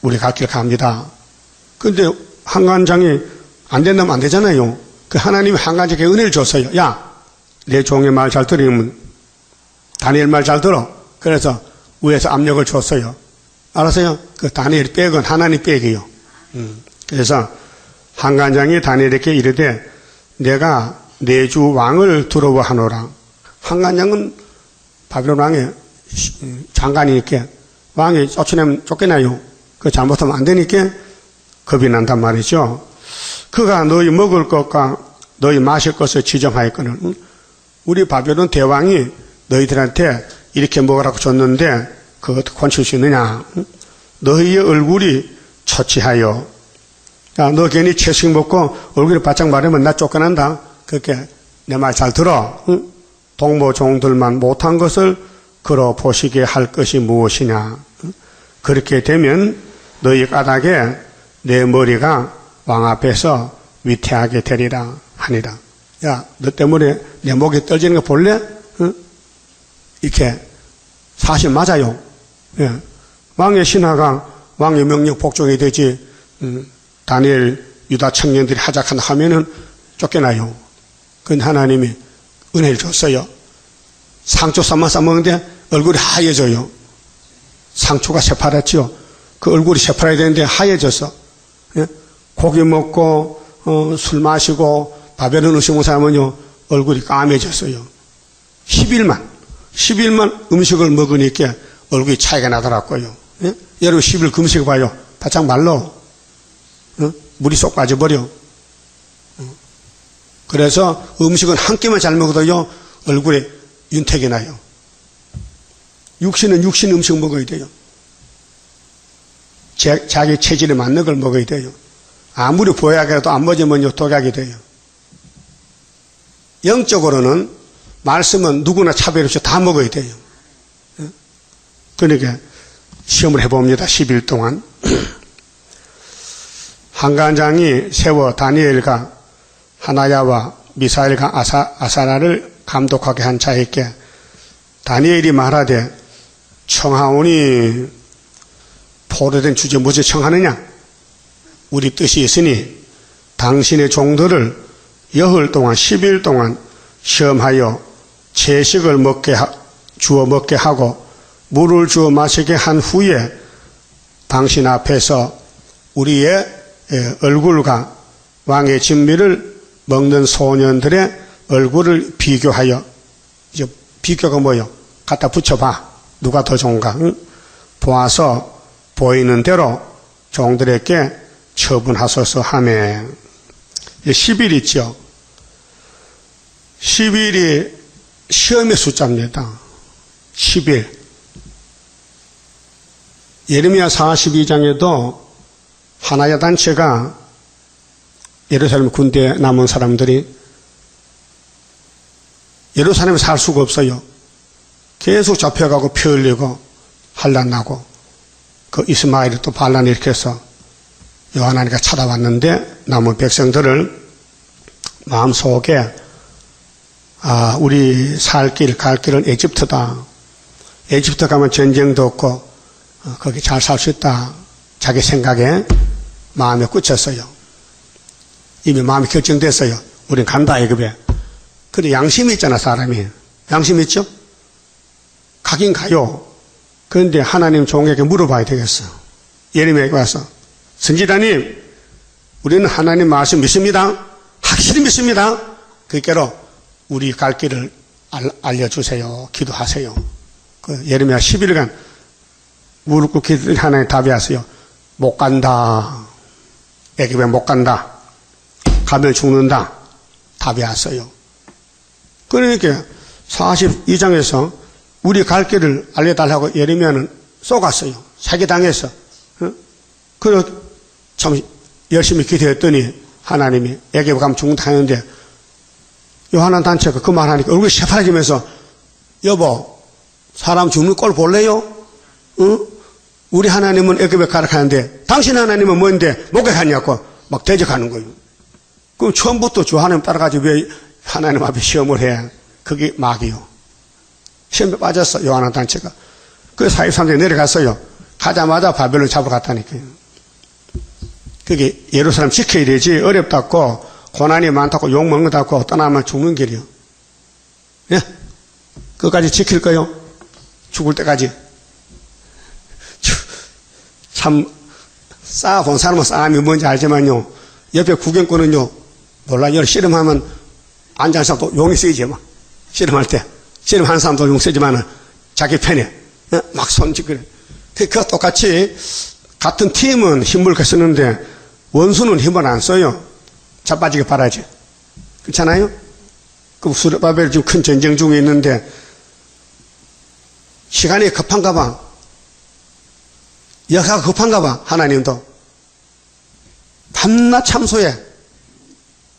우리 갈 길 갑니다. 근데 한간장이 안 된다면 안 되잖아요. 그 하나님이 한간장에게 은혜를 줬어요. 야, 내 종의 말 잘 들으면 다니엘 말 잘 들어. 그래서 위에서 압력을 줬어요. 알았어요? 그 다니엘 백은 하나님 백이요. 그래서 한간장이 다니엘에게 이르되 내가 내 주 왕을 두려워하노라. 한간장은 바벨론 왕의 장관이니까 왕이 쫓아내면 쫓겨나요. 그 잘못하면 안 되니까 겁이 난단 말이죠. 그가 너희 먹을 것과 너희 마실 것을 지정하였거늘. 우리 바벨론 대왕이 너희들한테 이렇게 먹으라고 줬는데 그것도 건칠 수 있느냐. 너희의 얼굴이 처치하여. 야, 너 괜히 채식 먹고 얼굴이 바짝 마르면 나 쫓겨난다. 그렇게 내 말 잘 들어. 동무종들만 못한 것을 걸어 보시게 할 것이 무엇이냐. 그렇게 되면 너희 까닭에 내 머리가 왕 앞에서 위태하게 되리라 하니라. 야, 너 때문에 내 목이 떨지는 거 볼래? 이렇게 사실 맞아요. 예. 왕의 신하가 왕의 명령 복종이 되지 다니엘 유다 청년들이 하작한다 하면은 쫓겨나요. 그런데 하나님이 은혜를 줬어요. 상추 싸먹는데 얼굴이 하얘져요. 상추가 새파랗지요. 그 얼굴이 새파라야 되는데 하얘졌어. 예? 고기 먹고 술 마시고 바벨론 음식 먹는 사람은요 얼굴이 까매졌어요. 10일만 음식을 먹으니까 얼굴이 차이가 나더라고요. 예? 여러분 10일 금식 봐요. 바짝 말라. 물이 쏙 빠져버려. 그래서 음식은 한 끼만 잘 먹어도요 얼굴에 윤택이 나요. 육신은 육신 음식 먹어야 돼요. 자기 체질에 맞는 걸 먹어야 돼요. 아무리 보약이라도 안 먹으면 독약이 돼요. 영적으로는 말씀은 누구나 차별 없이 다 먹어야 돼요. 그러니까 시험을 해봅니다. 10일 동안. 한간장이 세워 다니엘과 하나야와 미사엘과 아사라를 감독하게 한 자에게 다니엘이 말하되 청하오니 포로된 주제 무엇을 청하느냐? 우리 뜻이 있으니 당신의 종들을 여흘 동안 10일 동안 시험하여 채식을 주어 먹게 하고 물을 주어 마시게 한 후에 당신 앞에서 우리의 얼굴과 왕의 진미를 먹는 소년들의 얼굴을 비교하여, 이제 비교가 뭐요? 갖다 붙여봐. 누가 더 좋은가? 응? 보아서 보이는 대로 종들에게 처분하소서 하매. 10일 있죠. 10일이 시험의 숫자입니다. 10일. 예레미야 42장에도 하나야 단체가 예루살렘 군대에 남은 사람들이 예루살렘에 살 수가 없어요. 계속 잡혀가고 피 흘리고 환난나고 그 이스마엘이 또 반란 일으켜서 요하나니가 찾아왔는데 남은 백성들을 마음속에 우리 살 길, 갈 길은 에집트다. 에집트 가면 전쟁도 없고 거기 잘 살 수 있다. 자기 생각에 마음에 꽂혔어요. 이미 마음이 결정됐어요. 우린 간다 애굽에. 근데 양심이 있잖아 사람이. 양심 있죠? 가긴 가요. 그런데 하나님 종에게 물어봐야 되겠어. 예레미야에게 와서 선지자님 우리는 하나님 말씀 믿습니다. 확실히 믿습니다. 그께로 우리 갈 길을 알려주세요. 기도하세요. 그 예레미야 10일간 무릎 꿇기 하나님 답이 왔어요. 못 간다. 애굽에 못 간다. 가면 죽는다. 답이 왔어요. 그러니까 42장에서 우리 갈 길을 알려달라고 예레미야는 쏘갔어요. 사기당해서. 그래서 참 열심히 기도했더니 하나님이 애굽에 가면 죽는다 하는데 요한한 단체가 그 말하니까 얼굴이 새파래지면서 여보 사람 죽는 꼴 볼래요? 응? 우리 하나님은 애굽에 가라 하는데 당신 하나님은 뭔데 목격하냐고 막 대적하는 거예요. 그럼 처음부터 주 하나님 따라가지 왜 하나님 앞에 시험을 해? 그게 막이요. 시험에 빠졌어 요한한 단체가. 그래서 43장에 내려갔어요. 가자마자 바벨론 잡으러 갔다니까요. 그게 예루살렘 지켜야 되지 어렵다고 고난이 많다고 욕먹는 다고 떠나면 죽는 길이요. 예? 그까지 지킬 거요. 죽을 때까지. 참 쌓아본 사람은 쌓음이 뭔지 알지만요. 옆에 구경꾼은요. 몰라요. 씨름하면 앉아있는 사람도 용이 쓰이지 막. 씨름할 때. 씨름하는 사람도 용 쓰지만은 자기 편에 막 손짓거려. 그거 똑같이 같은 팀은 힘을 쓰는데 원수는 힘을 안 써요. 자빠지게 바라지. 그렇잖아요? 그 수르바벨 지금 큰 전쟁 중에 있는데 시간이 급한가 봐. 역사가 급한가 봐. 하나님도. 밤낮 참소해.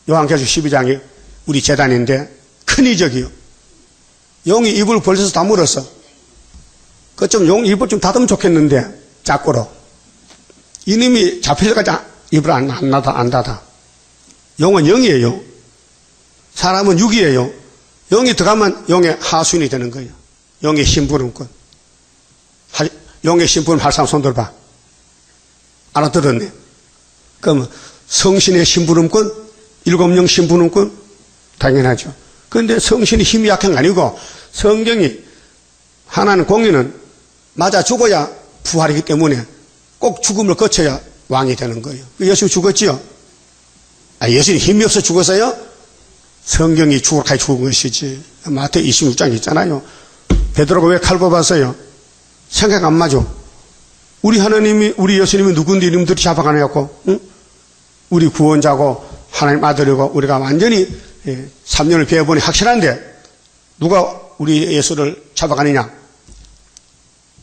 요한계시록 12장이 우리 재단인데 큰 이적이요. 용이 입을 벌려서 다 물었어. 그 좀 용 입을 좀 닫으면 좋겠는데 자꾸로. 이놈이 잡힐 때까지 입을 안 닫아. 용은 영이에요. 사람은 육이에요. 영이 들어가면 용의 하수인이 되는 거예요. 용의 심부름꾼. 용의 심부름 할 사람 손 들어봐. 알아들었네. 그럼 성신의 심부름꾼, 일곱령 심부름꾼 당연하죠. 그런데 성신이 힘이 약한 게 아니고 성경이 하나는 공의는 맞아 죽어야 부활이기 때문에 꼭 죽음을 거쳐야 왕이 되는 거예요. 예수 죽었지요? 예수님 힘이 없어 죽었어요? 성경이 죽을까지 죽은 것이지. 마태 26장 있잖아요. 베드로가 왜 칼 뽑았어요? 생각 안 맞아. 우리 하나님이, 우리 예수님이 누군데 이놈들이 잡아가냐고, 응? 우리 구원자고, 하나님 아들이고, 우리가 완전히 3년을 배워보니 확실한데, 누가 우리 예수를 잡아가느냐?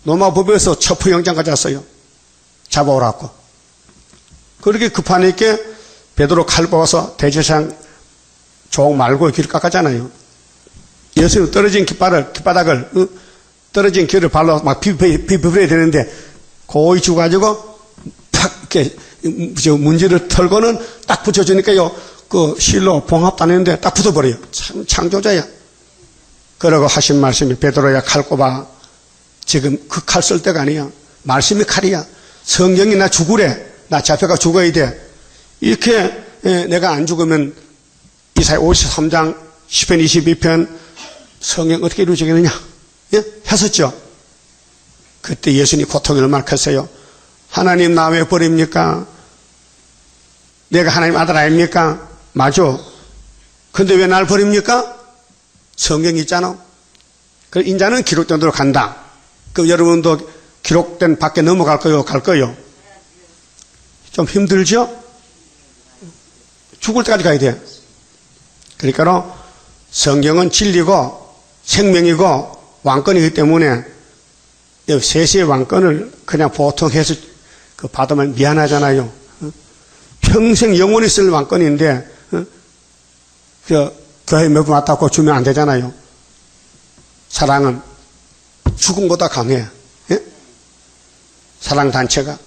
로마법에서 체포영장 가져왔어요. 잡아오라고. 그렇게 급하니까 베드로 칼 뽑아서 대제사장 종 말고 길을 깎았잖아요. 예수님 떨어진 깃바닥을 떨어진 길을 발로 막 비벼야 되는데 고이 주가지고 팍 이렇게 문지를 털고는 딱 붙여주니까요. 그 실로 봉합 다니는데 딱 붙어버려요. 참 창조자야. 그러고 하신 말씀이 베드로야 칼 꼽아. 지금 그 칼 쓸 때가 아니야. 말씀이 칼이야. 성경이 나 죽으래. 나 잡혀가 죽어야 돼. 이렇게 내가 안 죽으면 이사야 53장 10편 22편 성경 어떻게 이루어지겠느냐. 예? 했었죠. 그때 예수님 고통이 얼마나 컸어요. 하나님 나 왜 버립니까? 내가 하나님 아들 아닙니까? 맞아. 근데 왜 날 버립니까? 성경이 있잖아. 그 인자는 기록된 대로 간다. 그럼 여러분도 기록된 밖에 넘어갈 거요? 갈 거요? 좀 힘들죠? 죽을 때까지 가야 돼. 그러니까 성경은 진리고 생명이고 왕권이기 때문에 세시의 왕권을 그냥 보통 해서 받으면 미안하잖아요. 평생 영원히 쓸 왕권인데 교회 몇 번 왔다고 주면 안 되잖아요. 사랑은 죽음보다 강해. 예? 사랑단체가.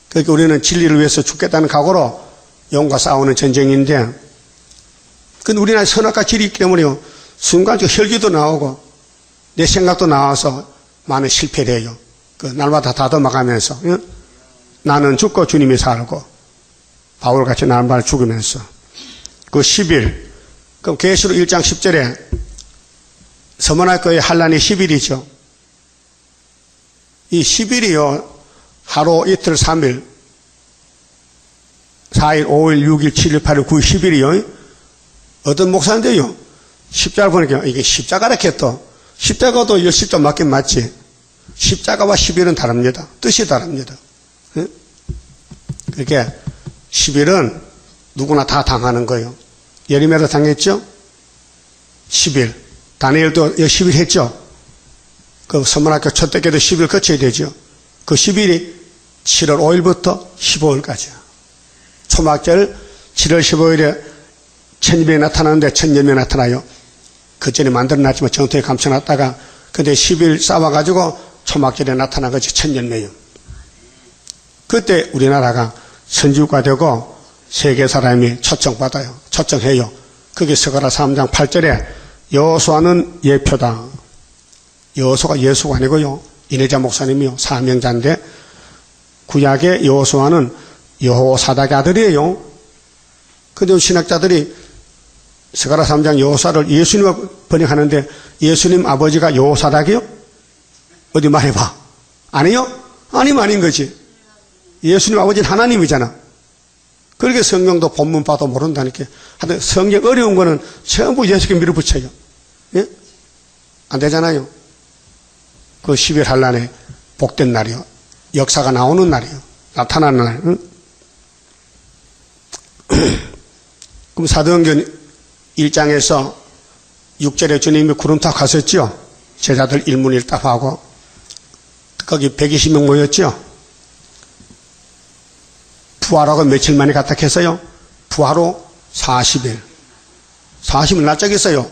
그러니까 우리는 진리를 위해서 죽겠다는 각오로 영과 싸우는 전쟁인데, 근데 우리나라에 선악과 질이 있기 때문에요. 순간적으로 혈기도 나오고 내 생각도 나와서 많은 실패를 해요. 날마다 다듬어가면서 나는 죽고 주님이 살고 바울같이 날마다 죽으면서 10일 그럼 계시록 1장 10절에 서문할 거의 한란이 10일이죠. 이 10일이요 하루 이틀 3일 4일 5일 6일 7일 8일 9일 10일이요 어떤 목사인데요 십자가를 보니까 이게 십자가라게 또 십자가도 10점 맞긴 맞지. 십자가와 10일은 다릅니다. 뜻이 다릅니다. 그렇게 10일은 누구나 다 당하는 거예요. 예레미야도 당했죠? 10일. 다니엘도 10일 했죠? 그 서문학교 첫 때께도 10일 거쳐야 되죠. 그 10일이 7월 5일부터 15일까지야. 초막절 7월 15일에 1000명이 나타나는데 1000명이 나타나요. 그 전에 만들어놨지만 정토에 감춰놨다가 근데 10일 싸워가지고 초막절에 나타난 것이 1000명이에요. 그때 우리나라가 선지국가 되고 세계 사람이 초청받아요. 초청해요. 그게 스가랴 3장 8절에 여호수아는 예표다. 여호수아가 예수가 아니고요. 이내자 목사님이요. 사명자인데 구약의 여호수아는 여호사닥의 아들이에요. 근데 신학자들이 스가랴 3장 여호수아를 예수님을 번역하는데 예수님 아버지가 여호사닥이요? 어디 말해봐. 아니요? 아니면 아닌 거지. 예수님 아버지는 하나님이잖아. 그렇게 성경도 본문 봐도 모른다니까. 하여튼 성경 어려운 거는 전부 예수께 밀어붙여요. 예? 안 되잖아요. 그 10일 한란에 복된 날이요. 역사가 나오는 날이요. 나타나는 날. 응? 그럼 사도행전 1장에서 6절에 주님이 구름 타고 가셨죠. 제자들 일문일답하고 거기 120명 모였죠. 부활하고 며칠 만에 갔다 했어요? 부활후 40일. 40일 날짜가 있어요.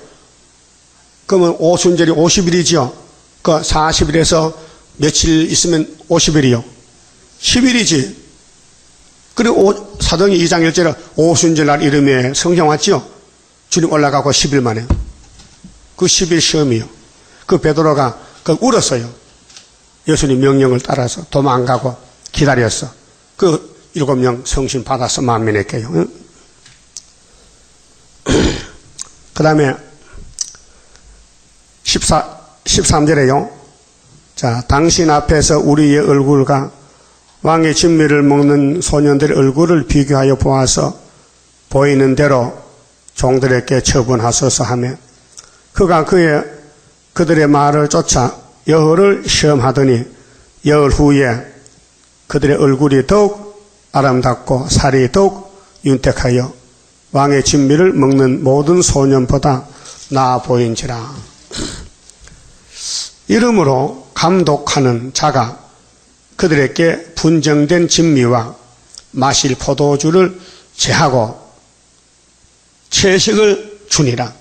그러면 오순절이 50일이죠. 그 40일에서 며칠 있으면 50일이요. 10일이지. 그리고 사도행전 2장 1절에 오순절 날 이름에 성경 왔죠. 주님 올라가고 10일 만에. 그 10일 시험이요. 그 베드로가 울었어요. 예수님 명령을 따라서 도망가고 기다렸어. 그 7명 성신 받아서 만민했게요. 그 다음에 13절에요. 자, 당신 앞에서 우리의 얼굴과 왕의 진미를 먹는 소년들의 얼굴을 비교하여 보아서 보이는 대로 종들에게 처분하소서 하며 그가 그들의 말을 쫓아 여호를 시험하더니 여흘 후에 그들의 얼굴이 더욱 아름답고 살이 더욱 윤택하여 왕의 진미를 먹는 모든 소년보다 나아 보인지라. 이러므로 감독하는 자가 그들에게 분정된 진미와 마실 포도주를 제하고 채식을 주니라.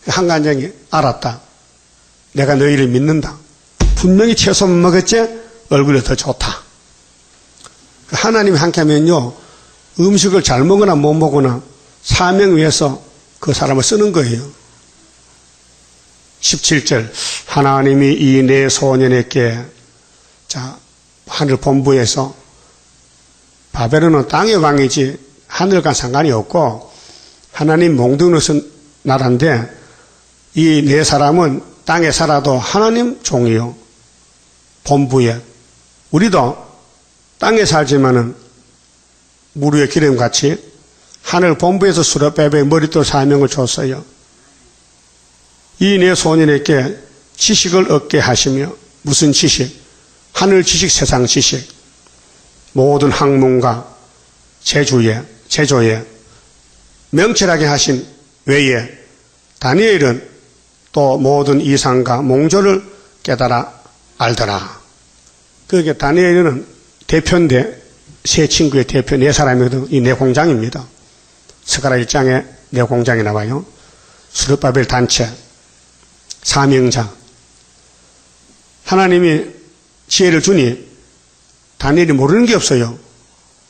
한간장이 알았다. 내가 너희를 믿는다. 분명히 채소 먹었지? 얼굴이 더 좋다. 하나님이 함께하면요, 음식을 잘 먹거나 못 먹거나 사명 위해서 그 사람을 쓰는 거예요. 17절, 하나님이 이 네 소년에게, 자, 하늘 본부에서, 바벨론은 땅의 왕이지 하늘과 상관이 없고 하나님 몽둥이로서 나라인데, 이 네 사람은 땅에 살아도 하나님 종이요, 본부에. 우리도 땅에 살지만은 물 위에 기름같이 하늘 본부에서 수르바벨 머릿돌 사명을 줬어요. 이 네 소년에게 지식을 얻게 하시며, 무슨 지식? 하늘 지식, 세상 지식, 모든 학문과 제조에 명철하게 하신 외에 다니엘은 또 모든 이상과 몽조를 깨달아 알더라. 그게 다니엘은 대표인데 세 친구의 대표 네 사람이거든. 이 네 공장입니다. 스가랴 1장에 네 공장이 나와요. 수르바벨 단체, 사명자. 하나님이 지혜를 주니 다니엘이 모르는 게 없어요.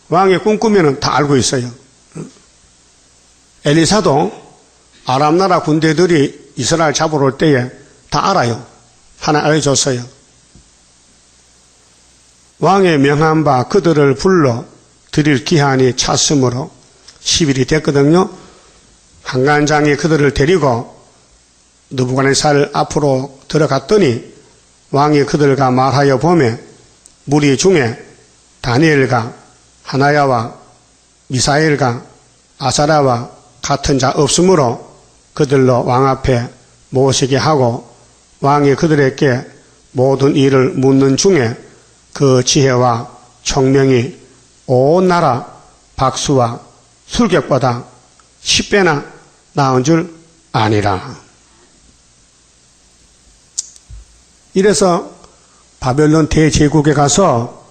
왕의 꿈꾸면 다 알고 있어요. 엘리사도 아람 나라 군대들이 이스라엘 잡으러 올 때에 다 알아요. 하나 알려줬어요. 왕의 명한 바 그들을 불러 드릴 기한이 찼으므로 10일이 됐거든요. 한간장이 그들을 데리고 느부갓네살 앞으로 들어갔더니 왕이 그들과 말하여 보매 무리 중에 다니엘과 하나야와 미사엘과 아사랴와 같은 자 없으므로 그들로 왕 앞에 모시게 하고 왕이 그들에게 모든 일을 묻는 중에 그 지혜와 총명이 온 나라 박수와 술객보다 10배나 나은 줄 아니라. 이래서 바벨론 대제국에 가서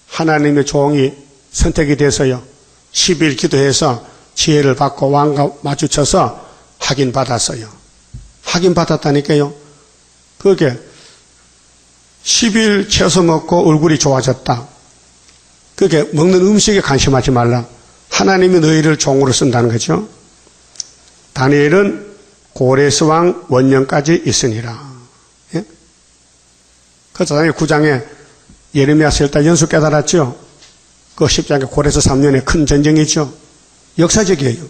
하나님의 종이 선택이 돼서요, 10일 기도해서 지혜를 받고 왕과 마주쳐서 확인받았어요. 확인받았다니까요. 그게 10일 채소 먹고 얼굴이 좋아졌다. 그게 먹는 음식에 관심하지 말라. 하나님이 너희를 종으로 쓴다는 거죠. 다니엘은 고레스 왕 원년까지 있으니라. 예? 그래서 다니엘 9장에 예레미야서 일단 연수 깨달았죠. 그 10장에 고레스 3년에 큰 전쟁이죠. 역사적이에요.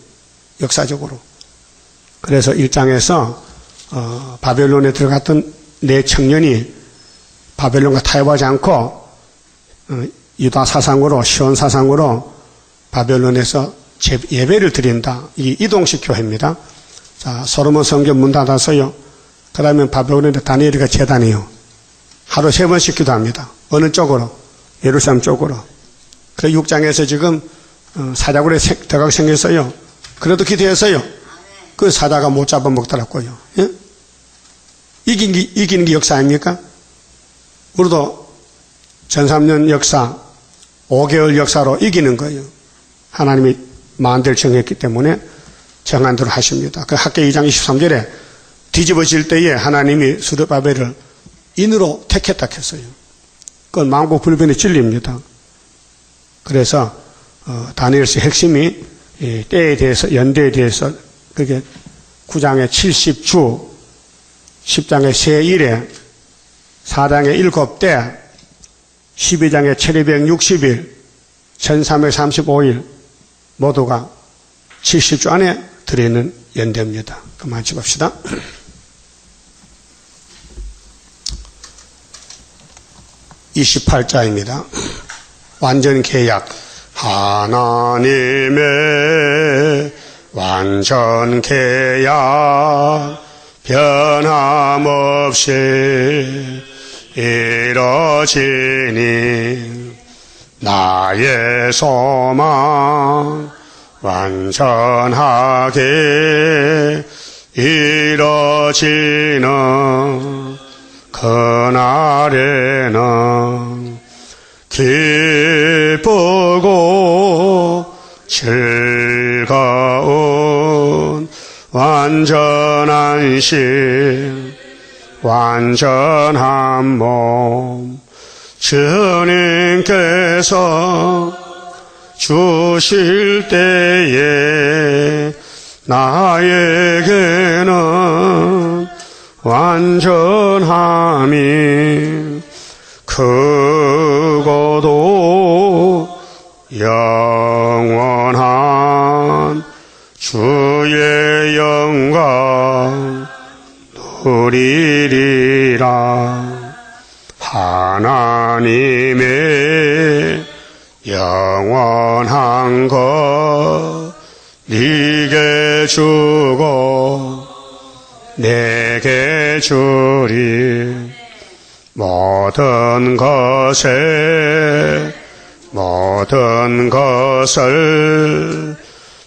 역사적으로. 그래서 1장에서 바벨론에 들어갔던 네 청년이 바벨론과 타협하지 않고 유다 사상으로, 시온 사상으로 바벨론에서 예배를 드린다. 이 이동식 교회입니다. 자, 솔로몬 성전 문 닫아서요. 그 다음에 바벨론에 다니엘이가 제단이요. 하루 3번씩 기도합니다. 어느 쪽으로? 예루살렘 쪽으로. 그 6장에서 지금 사자굴에 들어가게 생겼어요. 그래도 기도했어요. 그 사자가 못 잡아먹더라고요. 예? 이기는 게 역사 아닙니까? 우리도 전 3년 역사, 5개월 역사로 이기는 거예요. 하나님이 만대를 정했기 때문에 정한 대로 하십니다. 그 학계 2장 23절에 뒤집어질 때에 하나님이 스룹바벨을 인으로 택했다 했어요. 그건 만국불변의 진리입니다. 그래서 다니엘서의 핵심이 때에 대해서, 연대에 대해서, 그게 9장의 70주, 10장의 세일에, 4장의 7대, 12장의 1260일, 1335일 모두가 70주 안에 들어있는 연대입니다. 그만 집합시다. 28자입니다. 완전 계약. 하나님의 완전 계약 변함없이 이뤄지니 나의 소망 완전하게 이뤄지는 그날에는 기쁘고 즐거운 완전한 신, 완전한 몸, 주님께서 주실 때에 나에게는 완전함이 크고도 영원한 주의 영광 누리리라. 하나님의 영원한 것 네게 주고 내게 주리. 모든 것을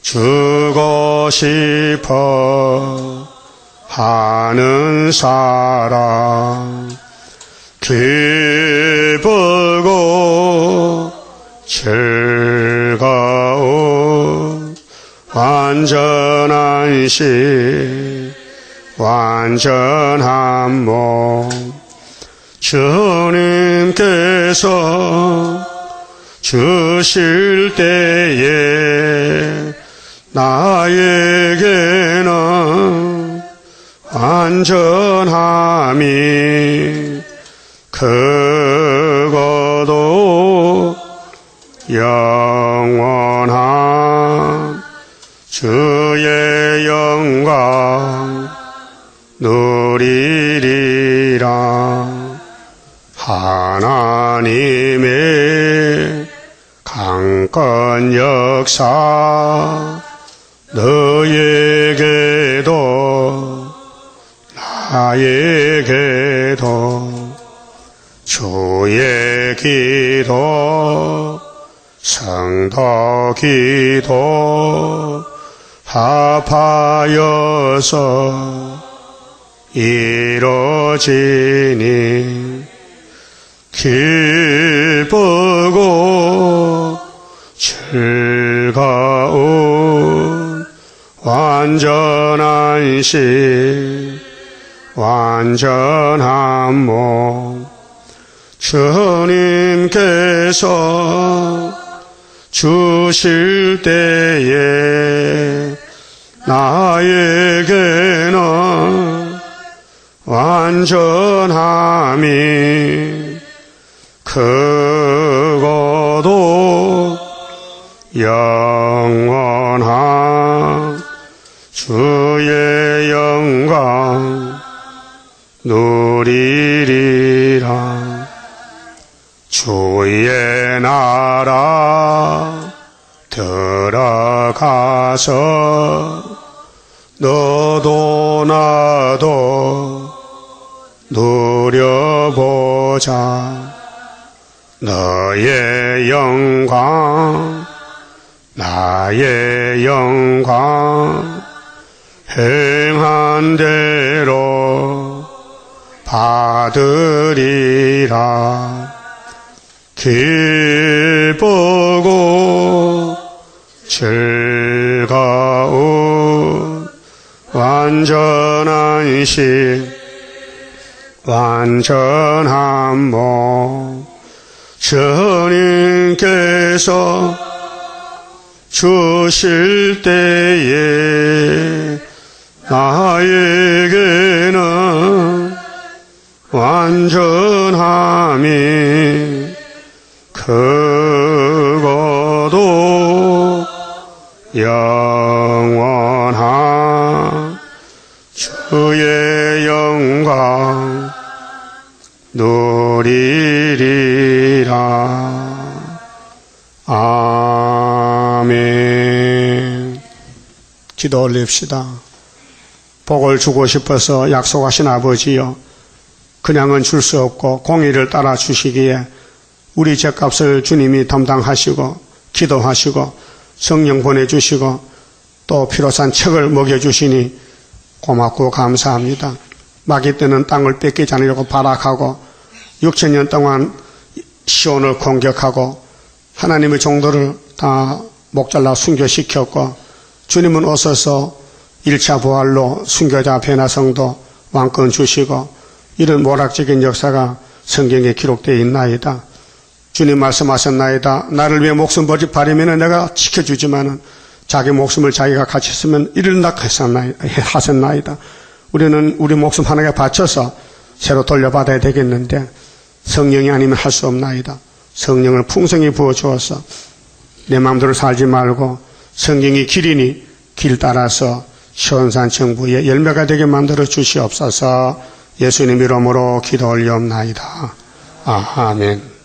주고 싶어 하는 사람, 기쁘고 즐거운 완전한 신, 완전한 몸, 주님께서 주실 때에 나에게는 완전함이 크고도 영원한 주의 영광 누리리라. 하나님의 강건 역사 너에게도 나에게도 주의 기도, 성도 기도 합하여서 이루어지니 기쁘고 즐거운 완전한 신, 완전한 몸, 주님께서 주실 때에 나에게는 완전함이 크고도 영원한 주의 영광 누리리라. 주의 나라 들어가서 너도 나도 누려보자. 너의 영광 나의 영광 행한 대로 받으리라. 기쁘고 즐거운 완전한 신, 완전한 몸, 주님께서 주실 때에 나에게는 완전함이 크고도 영원한 주의 영광 누리리라. 아멘. 기도 올립시다. 복을 주고 싶어서 약속하신 아버지여, 그냥은 줄 수 없고 공의를 따라 주시기에 우리 죗값을 주님이 담당하시고 기도하시고 성령 보내주시고 또 피로산 책을 먹여주시니 고맙고 감사합니다. 마귀 때는 땅을 뺏기지 않으려고 발악하고 6,000년 동안 시온을 공격하고 하나님의 종들을 다 목잘라 순교시켰고 주님은 오셔서 1차 부활로 순교자 변화성도 왕권 주시고 이런 모락적인 역사가 성경에 기록되어 있나이다. 주님 말씀하셨나이다. 나를 위해 목숨 버리면 내가 지켜주지만은 자기 목숨을 자기가 같이 쓰면 이른다 하셨나이다. 우리는 우리 목숨 하나에 바쳐서 새로 돌려받아야 되겠는데 성령이 아니면 할 수 없나이다. 성령을 풍성히 부어주어서 내 마음대로 살지 말고 성경이 길이니 길 따라서 시온산 정부의 열매가 되게 만들어 주시옵소서. 예수님 이름으로 기도 올리옵나이다. 아멘.